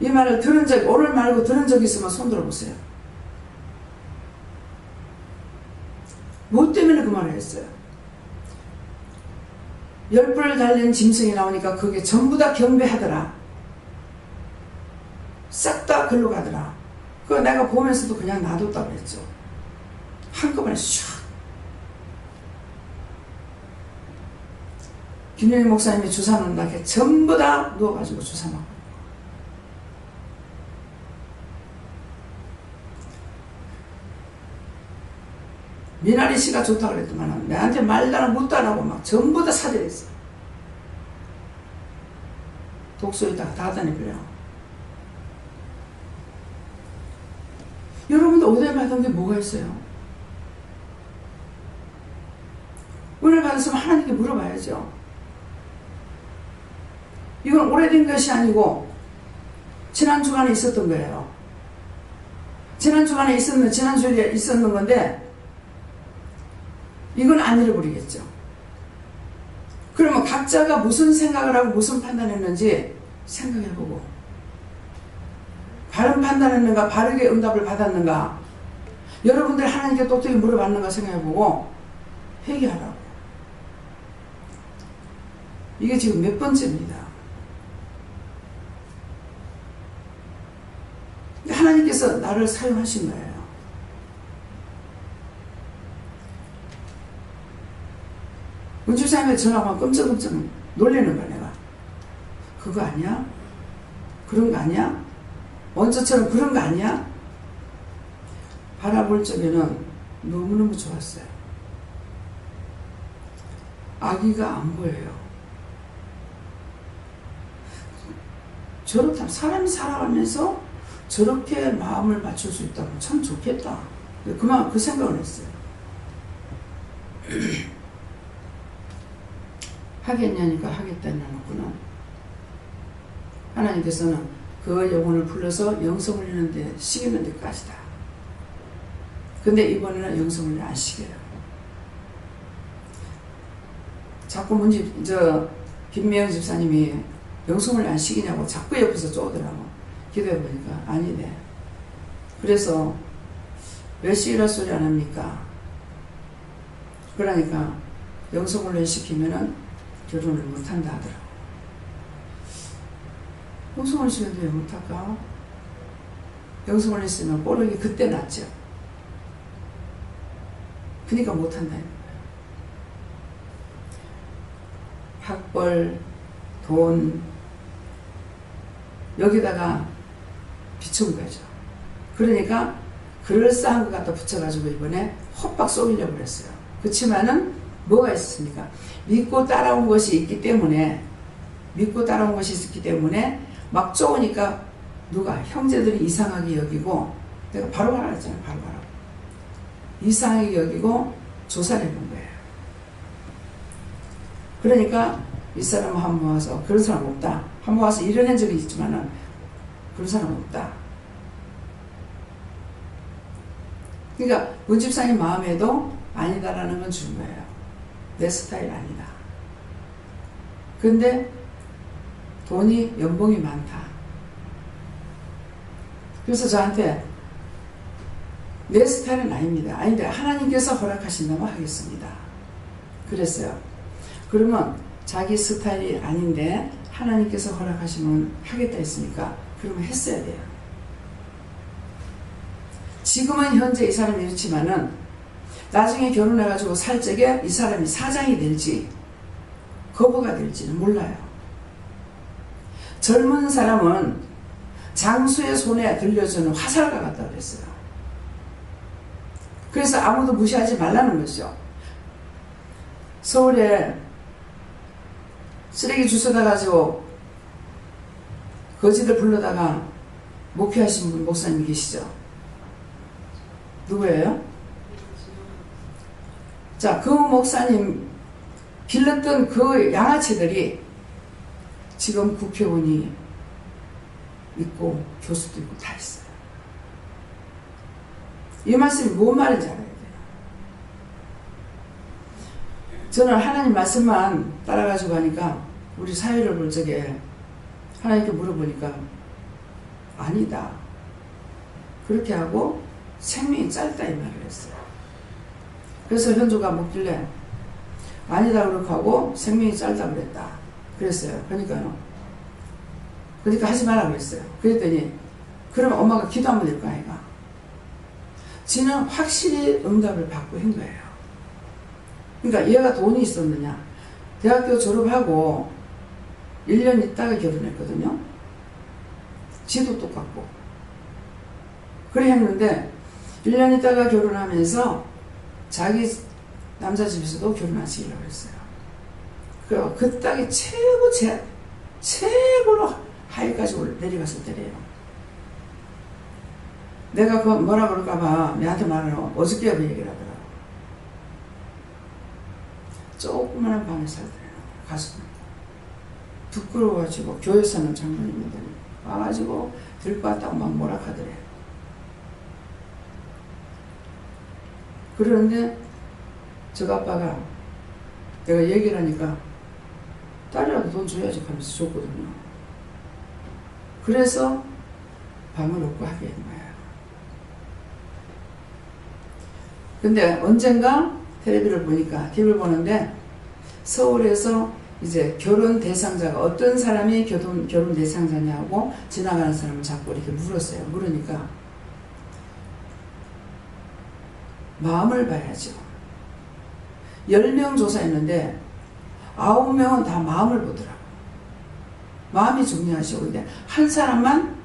이 말을 들은 적 오늘 말고 들은 적 있으면 손 들어보세요. 뭐 때문에 그 말을 했어요? 10불 달린 짐승이 나오니까 그게 전부 다 경배하더라. 싹 다 글로 가더라. 그거 내가 보면서도 그냥 놔뒀다고 했죠. 한꺼번에 슉. 김영희 목사님이 주사 놓는다 게 전부 다 누워가지고 주사 맞고. 미나리 씨가 좋다고 그랬더만 내한테 말도 묻도 안 하고 막 전부 다 사절했어. 독소에다가 다 다니고요. 여러분도 은혜 받은 게 뭐가 있어요? 은혜 받았으면 하나님께 물어봐야죠. 이건 오래된 것이 아니고 지난 주간에 있었던 거예요. 지난 주간에 지난주에 있었는 건데 이건 안 잃어버리겠죠. 그러면 각자가 무슨 생각을 하고 무슨 판단했는지 생각해보고 바른 판단했는가 바르게 응답을 받았는가 여러분들 하나님께 똑똑히 물어봤는가 생각해보고 회개하라고. 이게 지금 몇 번째입니다. 하나님께서 나를 사용하신 거예요. 은주사님의 전화가 끔찍끔찍 놀리는 거야 내가. 그거 아니야? 그런 거 아니야? 원저처럼 그런 거 아니야? 바라볼 적에는 너무너무 좋았어요. 아기가 안 보여요. 저렇다면 사람이 살아가면서 저렇게 마음을 맞출 수 있다면 참 좋겠다. 그 생각을 했어요. 하겠냐니까 하겠다는 거구나. 하나님께서는 그 영혼을 불러서 영성을리는데 시키는 데까지다. 근데 이번에는 영성을 안 시켜요. 자꾸 김미영 집사님이 영성을 안 시키냐고 자꾸 옆에서 쪼더라고. 기도해보니까 아니네. 그래서 왜 시키라 소리 안 합니까? 그러니까 영성훈련 시키면은 결혼을 못한다 하더라고. 영성훈련 시켰는데 왜 못할까? 영성훈련 쓰면 뽀록이 그때 났죠. 그러니까 못한다. 학벌, 돈, 여기다가 비춘 거죠. 그러니까 그럴싸한 것 갖다 붙여가지고 이번에 헛박 쏘이려고 그랬어요. 그렇지만은 뭐가 있습니까? 믿고 따라온 것이 있기 때문에 막 쪼으니까 누가 형제들이 이상하게 여기고, 내가 바로 가라 했잖아요. 바로 가라고. 이상하게 여기고 조사를 해본 거예요. 그러니까 이 사람은 한번 와서 그런 사람 없다. 한번 와서 이뤄낸 적이 있지만은 그런 사람 없다. 그러니까 문집사님 마음에도 아니다라는 건 준 거예요. 내 스타일 아니다. 근데 돈이 연봉이 많다. 그래서 저한테 내 스타일은 아닙니다. 아닌데 하나님께서 허락하신다면 하겠습니다. 그랬어요. 그러면 자기 스타일이 아닌데 하나님께서 허락하시면 하겠다 했으니까 그러면 했어야 돼요. 지금은 현재 이 사람이 이렇지만은 나중에 결혼해가지고 살 적에 이 사람이 사장이 될지 거부가 될지는 몰라요. 젊은 사람은 장수의 손에 들려주는 화살과 같다고 그랬어요. 그래서 아무도 무시하지 말라는 거죠. 서울에 쓰레기 주워다 가지고 거지들 불러다가 목회하신 분 목사님 계시죠? 누구예요? 자, 그 목사님 길렀던 그 양아치들이 지금 국회의원이 있고 교수도 있고 다 있어요. 이 말씀이 뭔 말인지 알아야 돼요. 저는 하나님 말씀만 따라가지고 하니까 우리 사회를 볼 적에 하나님께 물어보니까 아니다. 그렇게 하고 생명이 짧다 이 말을 했어요. 그래서 현주가 묻길래 아니다 그렇게 하고 생명이 짧다 그랬다. 그랬어요. 그러니까 하지 말라 그랬어요. 그랬더니 그럼 엄마가 기도하면 될 거 아이가. 지는 확실히 응답을 받고 한 거예요. 그러니까 얘가 돈이 있었느냐. 대학교 졸업하고 1년 있다가 결혼했거든요. 지도 똑같고. 그래 했는데 1년 있다가 결혼하면서 자기 남자 집에서도 결혼하시기로 했어요. 그 딸이 최고로 하위까지 내려갔을 때래요. 내가 그 뭐라 그럴까봐 내한테 말하는 어저께 그 얘기를 하더라고. 조그마한 방에 살더래요. 가서 부끄러워가지고 교회 사는 장모님들 와가지고 들고 왔다고 막 뭐라 하더래요. 그러는데 저 아빠가 내가 얘기를 하니까 딸이라도 돈 줘야지 하면서 줬거든요. 그래서 방을 얻고 하게 된 거예요. 근데 언젠가 TV를 보는데 서울에서 이제 결혼 대상자가 어떤 사람이 결혼 대상자냐고 지나가는 사람을 자꾸 이렇게 물었어요. 물으니까 마음을 봐야죠. 10명 조사했는데 9명은 다 마음을 보더라고. 마음이 중요하시고, 근데 한 사람만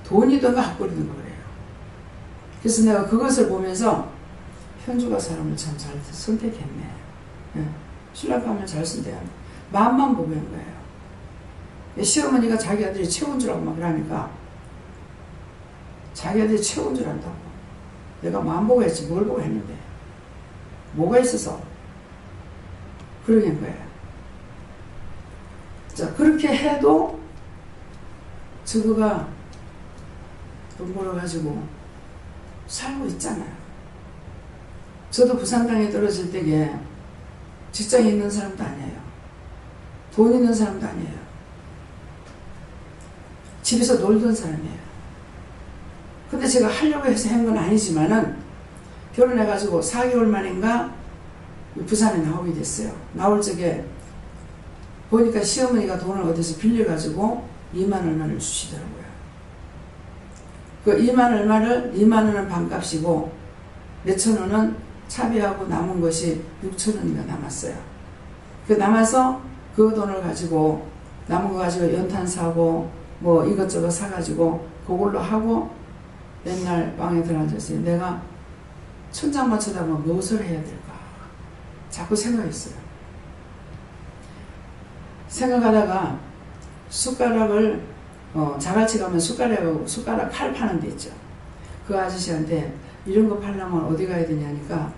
돈이든가 학벌이든가 그래요. 그래서 내가 그것을 보면서 현주가 사람을 참 잘 선택했네. 예. 신랑감을 잘 쓴대요. 마음만 보고 한 거예요. 시어머니가 자기 아들이 최고인 줄 알고 막 그러니까 자기 아들이 최고인 줄 안다고. 내가 마음 보고 했지 뭘 보고 했는데 뭐가 있어서 그러게 한 거예요. 자, 그렇게 해도 저거가 돈 벌어가지고 살고 있잖아요. 저도 부산 땅에 떨어질 때에 직장에 있는 사람도 아니에요. 돈 있는 사람도 아니에요. 집에서 놀던 사람이에요. 근데 제가 하려고 해서 한 건 아니지만은 결혼해가지고 4개월 만인가 부산에 나오게 됐어요. 나올 적에 보니까 시어머니가 돈을 어디서 빌려가지고 2만 얼마를 주시더라고요. 그 2만 얼마를 2만 원은 반값이고 몇천 원은 차비하고 남은 것이 6천 원이가 남았어요. 그 남아서 그 돈을 가지고 남은 거 가지고 연탄 사고 뭐 이것저것 사가지고 그걸로 하고 맨날 방에 들어앉았어요. 내가 천장만 쳐다보면 무엇을 해야 될까 자꾸 생각했어요. 생각하다가 숟가락을 자갈치 가면 숟가락 칼 파는 데 있죠. 그 아저씨한테 이런 거 팔려면 어디 가야 되냐니까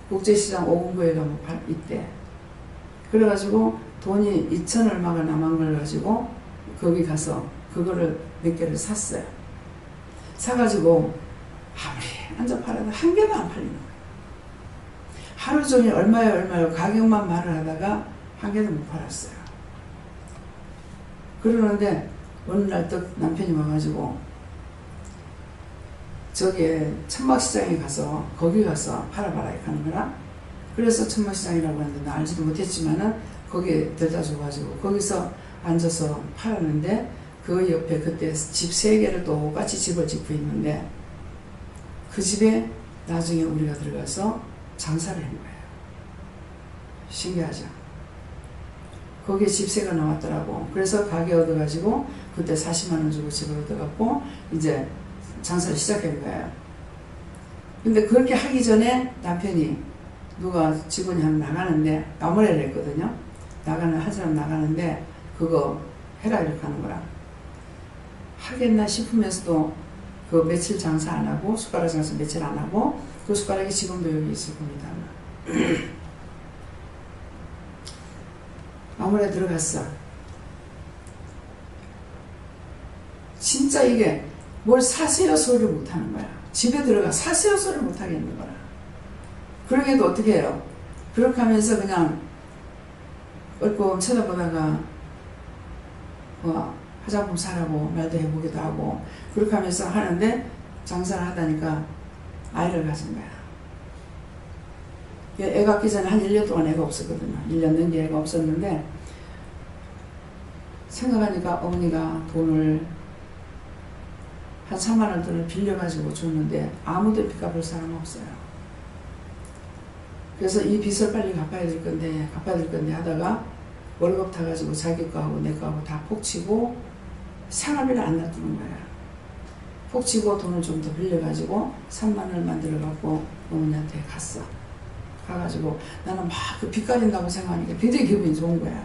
국제시장 5분구에 가면 있대. 그래가지고 돈이 2천 얼마가 남은 걸 가지고 거기 가서 그거를 몇 개를 샀어요. 사가지고 아무리 앉아 팔아도 한 개도 안 팔리는 거예요. 하루 종일 얼마요 가격만 말을 하다가 한 개도 못 팔았어요. 그러는데 어느 날 또 남편이 와가지고 저기 천막시장에 가서 거기 가서 팔아봐라 하는 거라. 그래서 천막시장이라고 하는데 나 알지도 못했지만은 거기에 데려다 줘가지고 거기서 앉아서 팔았는데 그 옆에 그때 집 3개를 똑같이 집을 짓고 있는데 그 집에 나중에 우리가 들어가서 장사를 한 거예요. 신기하죠? 거기에 집세가 나왔더라고. 그래서 가게 얻어가지고 그때 40만 원 주고 집을 얻어갖고 이제 장사를 시작한 거예요. 근데 그렇게 하기 전에 남편이 누가 직원이 하나 나가는데 나무래를 했거든요. 한 사람 나가는데 그거 해라 이렇게 하는 거라. 하겠나 싶으면서도 그 며칠 장사 안 하고 숟가락 장사 며칠 안 하고 그 숟가락이 지금도 여기 있을 겁니다. 아무래 들어갔어. 진짜 이게 뭘 사세요 소리를 못하는 거야. 집에 들어가 사세요 소리를 못하겠는 거야. 그러게도 어떻게 해요? 그렇게 하면서 그냥 얼끔 쳐다보다가 화장품 사라고 말도 해보기도 하고 그렇게 하면서 하는데 장사를 하다니까 아이를 가진 거야. 애 갖기 전에 한 1년 동안 애가 없었거든요. 1년 넘게 애가 없었는데 생각하니까 어머니가 돈을 한 3만 원 돈을 빌려가지고 줬는데 아무도 빚 갚을 사람 없어요. 그래서 이 빚을 빨리 갚아야 될 건데 하다가 월급 타가지고 자기 거하고 내 거하고 다 폭치고 생활비를 안 놔두는 거야. 폭치고 돈을 좀 더 빌려가지고 3만 원을 만들어갖고 어머니한테 갔어. 가가지고 나는 막 그 빚 갚는다고 생각하니까 굉장히 기분이 좋은 거야.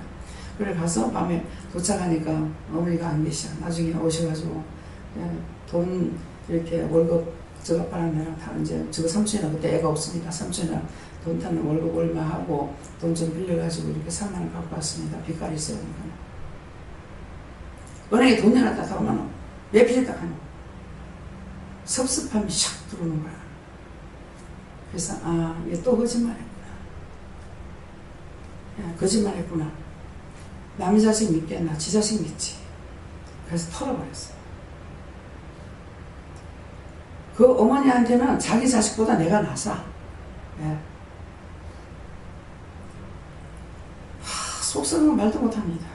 그래 가서 밤에 도착하니까 어머니가 안 계셔. 나중에 오셔가지고 돈 이렇게 월급 저거 파는 애랑 다 이제 저거 삼촌이랑 그때 애가 없으니까 삼촌이랑 돈 타는 월급 얼마 하고 돈 좀 빌려가지고 이렇게 3만 원 갖고 왔습니다. 빚깔이 있어요. 은행에 돈 내놨다 하면 왜 빌렸다 하노? 섭섭함이 샥 들어오는 거야. 그래서 얘 또 거짓말했구나. 거짓말했구나. 남의 자식 믿겠나? 지 자식 믿지. 그래서 털어버렸어. 그 어머니한테는 자기 자식보다 내가 나서 속썩은 말도 못합니다.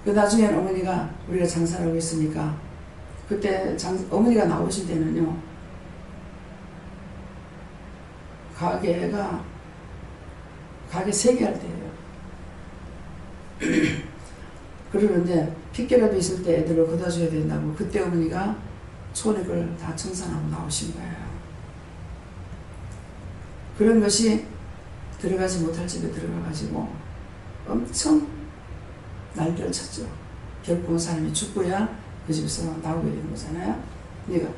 그 나중에는 어머니가 우리가 장사를 하고 있으니까 그때 어머니가 나오실 때는요 가게 3개 할 때예요. 그러는데 핏개라도 있을 때 애들을 걷어줘야 된다고 그때 어머니가 초원액을 다 청산하고 나오신 거예요. 그런 것이 들어가지 못할 집에 들어가가지고 엄청 난리를 쳤죠. 결국 사람이 죽고야 그 집에서 나오게 된 거잖아요. 그러니까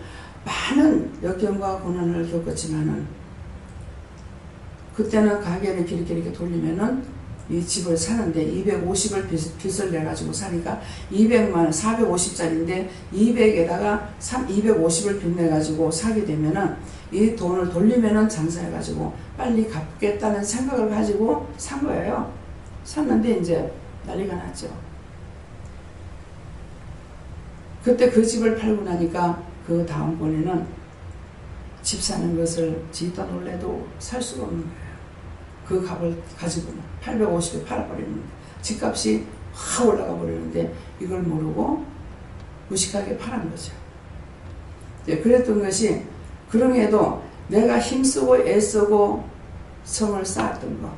많은 역경과 고난을 겪었지만은 그때는 가게를 이렇게 돌리면은 이 집을 사는데 250을 빚을 내가지고 사니까 200만 원, 450짜리인데 200에다가 250을 빚 내가지고 사게 되면은 이 돈을 돌리면은 장사해가지고 빨리 갚겠다는 생각을 가지고 산 거예요. 샀는데 이제 난리가 났죠. 그때 그 집을 팔고 나니까 그 다음번에는 집 사는 것을 지다 놀래도 살 수가 없는 거예요. 그 값을 가지고는 850에 팔아버리는 집값이 확 올라가 버리는데 이걸 모르고 무식하게 파는 거죠. 그랬던 것이 그럼에도 내가 힘쓰고 애쓰고 성을 쌓았던 거,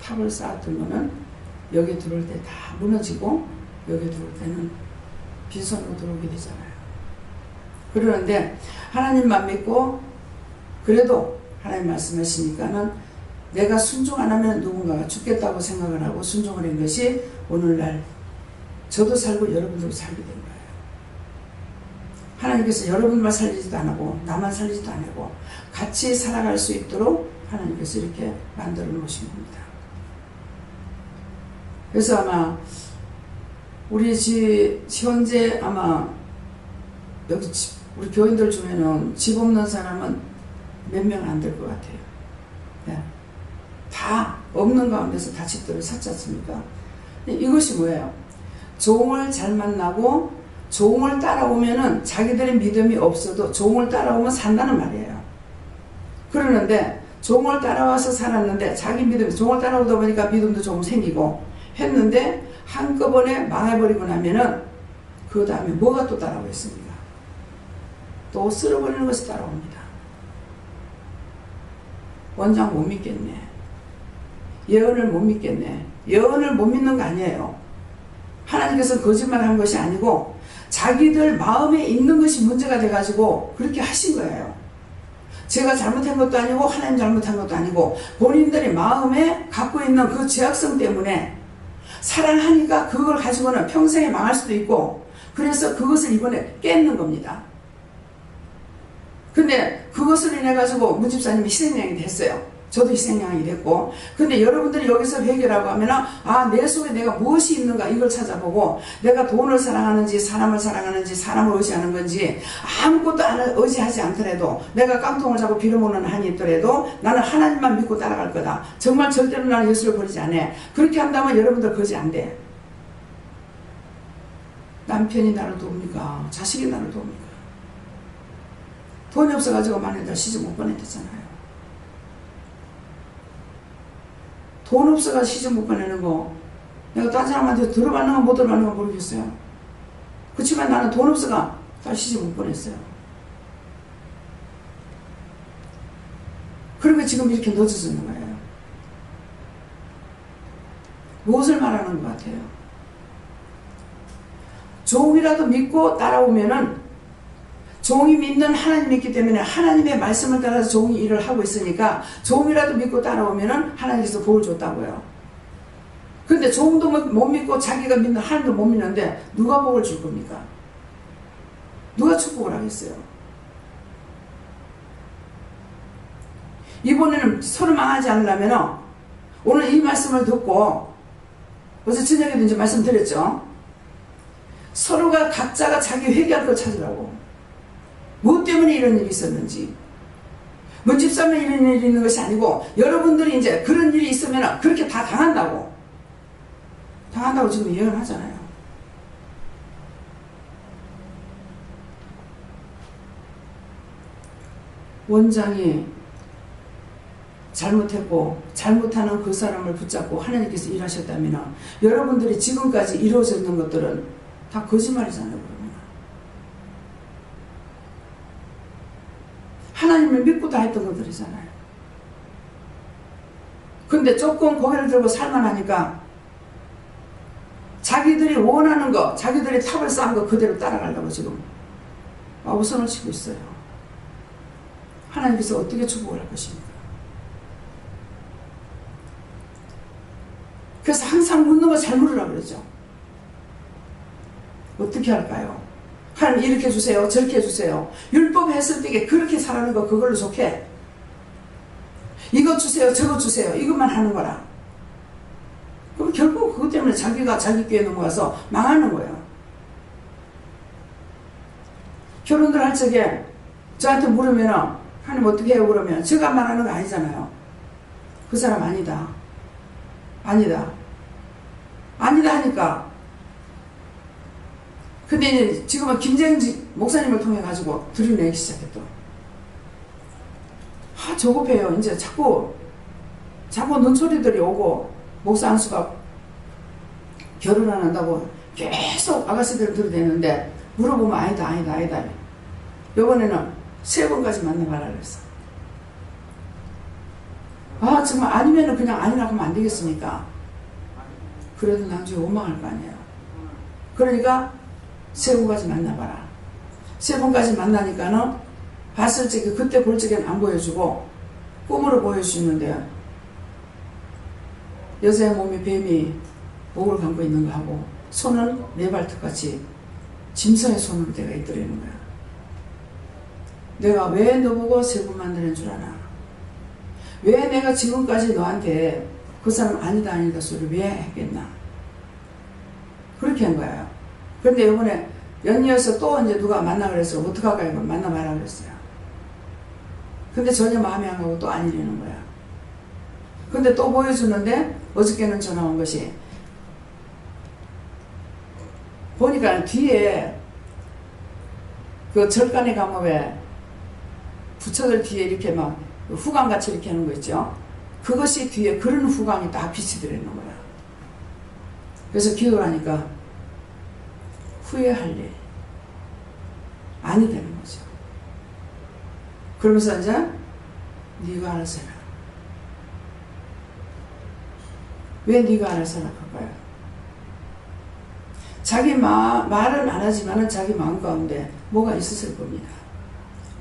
탑을 쌓았던 거는 여기 들어올 때 다 무너지고 여기 들어올 때는 빈손으로 들어오게 되잖아요. 그러는데 하나님만 믿고 그래도 하나님 말씀하시니까는 내가 순종 안 하면 누군가가 죽겠다고 생각을 하고 순종을 한 것이 오늘날 저도 살고 여러분들도 살게 된 거예요. 하나님께서 여러분만 살리지도 안 하고 나만 살리지도 안 하고 같이 살아갈 수 있도록 하나님께서 이렇게 만들어 놓으신 겁니다. 그래서 아마 우리 현재 아마 여기 우리 교인들 중에는 집 없는 사람은 몇 명 안 될 것 같아요. 네. 다 없는 가운데서 다 집들을 샀지 않습니까? 이것이 뭐예요? 종을 잘 만나고 종을 따라오면은 자기들의 믿음이 없어도 종을 따라오면 산다는 말이에요. 그러는데 종을 따라와서 살았는데 자기 믿음이 종을 따라오다 보니까 믿음도 조금 생기고 했는데 한꺼번에 망해버리고 나면은 그 다음에 뭐가 또 따라오겠습니까? 또 쓸어버리는 것이 따라옵니다. 원장 못 믿겠네. 예언을 못 믿겠네. 예언을 못 믿는 거 아니에요. 하나님께서 거짓말한 것이 아니고 자기들 마음에 있는 것이 문제가 돼가지고 그렇게 하신 거예요. 제가 잘못한 것도 아니고 하나님 잘못한 것도 아니고 본인들이 마음에 갖고 있는 그 죄악성 때문에 사랑하니까 그걸 가지고는 평생에 망할 수도 있고 그래서 그것을 이번에 깼는 겁니다. 근데 그것을 인해 가지고 문집사님이 희생양이 됐어요. 저도 희생양이 됐고 근데 여러분들이 여기서 해결하고 하면은 내 속에 내가 무엇이 있는가 이걸 찾아보고 내가 돈을 사랑하는지 사람을 사랑하는지 사람을 의지하는 건지 아무것도 의지하지 않더라도 내가 깡통을 잡고 빌어먹는 한이 있더라도 나는 하나님만 믿고 따라갈 거다. 정말 절대로 나는 예수를 버리지 않아. 그렇게 한다면 여러분들 거지 안 돼. 남편이 나를 도웁니까? 자식이 나를 도웁니까? 돈이 없어가지고 만에다 시집 못 보냈잖아요. 돈 없어가 시집 못 보내는 거 내가 딴 사람한테 들어봤는가 못 들어봤는가 모르겠어요. 그렇지만 나는 돈 없어가 다 시집 못 보냈어요. 그러면 지금 이렇게 늦어지는 거예요. 무엇을 말하는 것 같아요? 종이라도 믿고 따라오면은 종이 믿는 하나님이 있기 때문에 하나님의 말씀을 따라서 종이 일을 하고 있으니까 종이라도 믿고 따라오면은 하나님께서 복을 줬다고요. 그런데 종도 못 믿고 자기가 믿는 하나님도 못 믿는데 누가 복을 줄 겁니까? 누가 축복을 하겠어요? 이번에는 서로 망하지 않으려면 오늘 이 말씀을 듣고 어제 저녁에도 이제 말씀드렸죠. 서로가 각자가 자기 회개할 걸 찾으라고. 무엇 때문에 이런 일이 있었는지. 문집사만 이런 일이 있는 것이 아니고 여러분들이 이제 그런 일이 있으면 그렇게 다 당한다고. 당한다고 지금 예언하잖아요. 원장이 잘못했고 잘못하는 그 사람을 붙잡고 하나님께서 일하셨다면 여러분들이 지금까지 이루어졌는 것들은 다 거짓말이잖아요. 그러면 하나님을 믿고 다 했던 것들이잖아요. 근데 조금 고개를 들고 살만하니까 자기들이 원하는 거, 자기들이 탑을 쌓은 거 그대로 따라가려고 지금 우선을 치고 있어요. 하나님께서 어떻게 축복을 할 것입니까? 그래서 항상 묻는 거 잘 물으라고 그러죠. 어떻게 할까요? 하나님 이렇게 해주세요. 저렇게 해주세요. 율법 했을 때 그렇게 살아는 거 그걸로 좋게. 이것 주세요. 저것 주세요. 이것만 하는 거라. 그럼 결국 그것 때문에 자기가 자기 교회에 넘어가서 망하는 거예요. 결혼들 할 적에 저한테 물으면 하나님 어떻게 해요? 그러면 제가 말하는 거 아니잖아요. 그 사람 아니다. 아니다. 아니다 하니까. 근데 이제 지금은 김재흥 목사님을 통해 가지고 들여내기 시작했죠. 조급해요. 이제 자꾸 눈초리들이 오고, 목사 안수가 결혼 안 한다고 계속 아가씨들을 들이대는데, 물어보면 아니다. 요번에는 3번까지 만나봐라 그랬어. 정말 아니면은 그냥 아니라고 하면 안 되겠습니까? 그래도 나중에 원망할 거 아니에요. 그러니까 3번까지 만나봐라. 3번까지 만나니까는 봤을 적에, 그때 볼 적에는 안 보여주고 꿈으로 보여줄 수 있는데, 여자의 몸에 뱀이 목을 감고 있는 거 하고, 손은 네 발톱같이 짐승의 손으로 내가 있더라는 거야. 내가 왜 너보고 3번 만나는 줄 아나? 왜 내가 지금까지 너한테 그 사람 아니다 소리를 왜 했겠나? 그렇게 한 거예요. 그런데 이번에 연이어서 또 이제 누가 만나 그래서 어떡할까요? 만나봐라 그랬어요. 근데 전혀 마음에 안 가고 또 아니라는 거야. 근데 또 보여주는데, 어저께는 전화 온 것이, 보니까 뒤에 그 절간에 가면 왜 부처들 뒤에 이렇게 막 후광같이 이렇게 하는 거 있죠. 그것이 뒤에 그런 후광이 딱 빛이 들어있는 거야. 그래서 기억을 하니까 후회할 일 아니 되는 거죠. 그러면서 이제 네가 알아서 해라. 왜 네가 알아서 하라 그거야. 자기 말은 안 하지만은 자기 마음 가운데 뭐가 있었을 겁니다.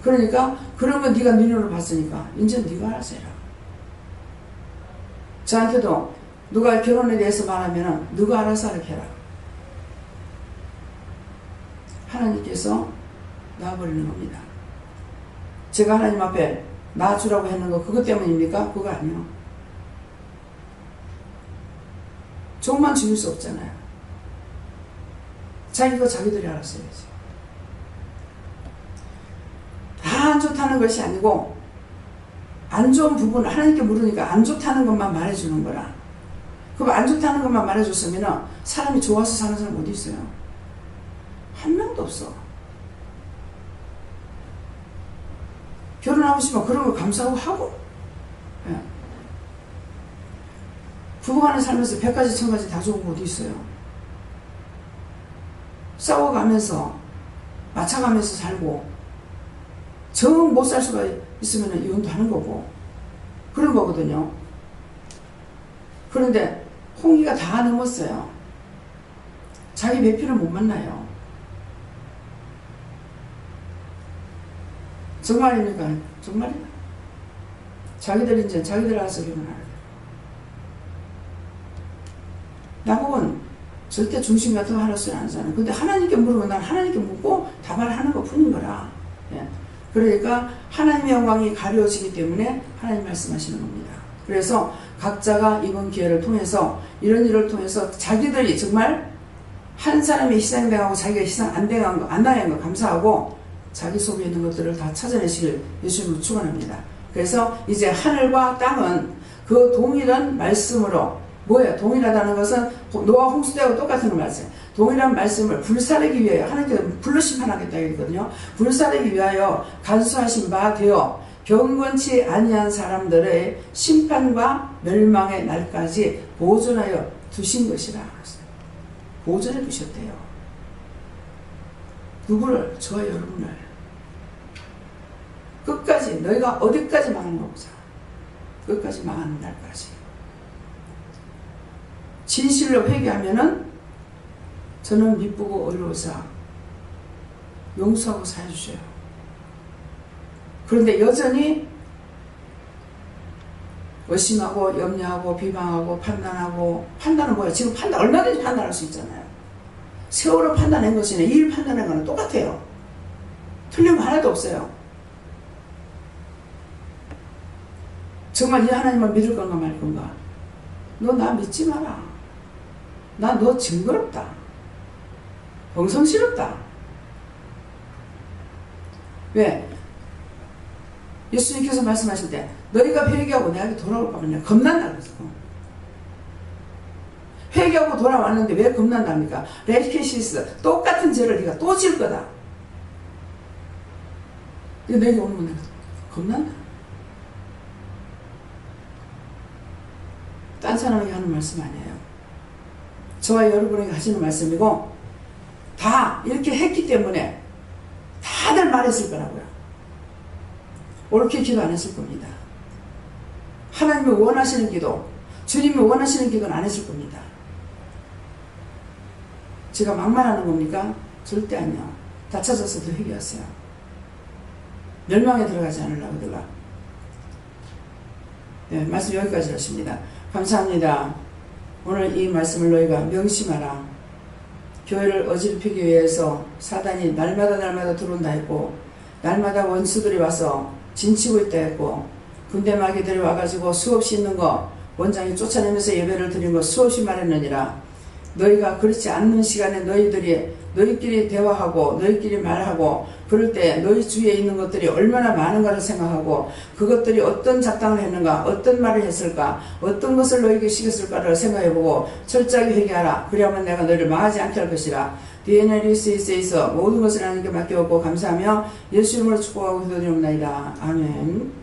그러니까 그러면 네가 눈으로 봤으니까 이제 네가 알아서 해라. 저한테도 누가 결혼에 대해서 말하면은 누가 알아서 하라 해라. 하나님께서 놔버리는 겁니다. 제가 하나님 앞에 놔주라고 했는 거 그것 때문입니까? 그거 아니요. 종만 죽일 수 없잖아요. 자기가 자기들이 알아서 해야지. 다 안 좋다는 것이 아니고, 안 좋은 부분 하나님께 물으니까 안 좋다는 것만 말해주는 거라. 그럼 안 좋다는 것만 말해줬으면 사람이 좋아서 사는 사람 어디 있어요? 한 명도 없어. 결혼하고 싶으면 그런 거 감사하고 하고. 예. 부부간에 살면서 100가지 1000가지 다 좋은 거 어디 있어요? 싸워가면서 맞춰가면서 살고, 정 못 살 수가 있으면 이혼도 하는 거고 그런 거거든요. 그런데 홍기가 다 넘었어요. 자기 배필을 못 만나요. 정말입니까? 정말이야. 자기들 이제 자기들 알아서 결혼하라. 나보고는 절대 중심 같은 거 하라 소리 안 하잖아요. 근데 하나님께 물으면 난 하나님께 묻고 답을 하는 것 뿐인 거라. 예. 그러니까 하나님의 영광이 가려지기 때문에 하나님 말씀하시는 겁니다. 그래서 각자가 이번 기회를 통해서 이런 일을 통해서 자기들이 정말 한 사람이 희생당하고 자기가 희생 안 당한 거 감사하고 자기 속에 있는 것들을 다 찾아내시길 예수님으로 축원합니다. 그래서 이제 하늘과 땅은 그 동일한 말씀으로 뭐예요? 동일하다는 것은 노아 홍수대하고 똑같은 걸 말씀해요. 동일한 말씀을 불사르기 위하여 하나님께서 불로 심판하겠다 했거든요. 불사르기 위하여 간수하신 바 되어 경건치 아니한 사람들의 심판과 멸망의 날까지 보존하여 두신 것이라. 보존해 두셨대요. 누구를? 저와 여러분을. 끝까지 너희가 어디까지 망하는가 보자. 끝까지 망하는 날까지. 진실로 회개하면은 저는 미쁘고 어려워서 용서하고 사해주셔요. 그런데 여전히 의심하고 염려하고 비방하고 판단하고, 판단은 뭐야? 지금 얼마든지 판단할 수 있잖아요. 세월호 판단한 것이나 일 판단한 거는 똑같아요. 틀린 거 하나도 없어요. 정말 이 하나님을 믿을 건가 말 건가? 너 나 믿지 마라. 나 너 징그럽다. 엉성스럽다. 왜? 예수님께서 말씀하실 때 너희가 회개하고 내게 돌아올까 봐 내가 겁난다 그랬어. 회개하고 돌아왔는데 왜 겁난답니까? 레키시스 똑같은 죄를 네가 또 질 거다. 내게 오면 내가 겁난다. 딴 사람에게 하는 말씀 아니에요. 저와 여러분에게 하시는 말씀이고, 다 이렇게 했기 때문에 다들 말했을 거라고요. 옳게 기도 안 했을 겁니다. 하나님이 원하시는 기도, 주님이 원하시는 기도는 안 했을 겁니다. 제가 막말하는 겁니까? 절대 아니요. 다 찾아서도 회개하세요. 멸망에 들어가지 않으려고 들라. 네, 말씀 여기까지 하십니다. 감사합니다. 오늘 이 말씀을 너희가 명심하라. 교회를 어지럽히기 위해서 사단이 날마다 들어온다 했고, 날마다 원수들이 와서 진치고 있다 했고, 군대 마귀들이 와가지고 수없이 있는 거 원장이 쫓아내면서 예배를 드린 거 수없이 말했느니라. 너희가 그렇지 않는 시간에 너희끼리 대화하고 너희끼리 말하고 그럴 때 너희 주위에 있는 것들이 얼마나 많은가를 생각하고, 그것들이 어떤 작당을 했는가, 어떤 말을 했을까, 어떤 것을 너희에게 시켰을까를 생각해보고 철저하게 회개하라. 그리하면 내가 너희를 망하지 않게 할 것이라. DNLS에서 모든 것을 하나님께 맡겨오고 감사하며 예수 이름으로 축복하고 기도드립니다. 아멘.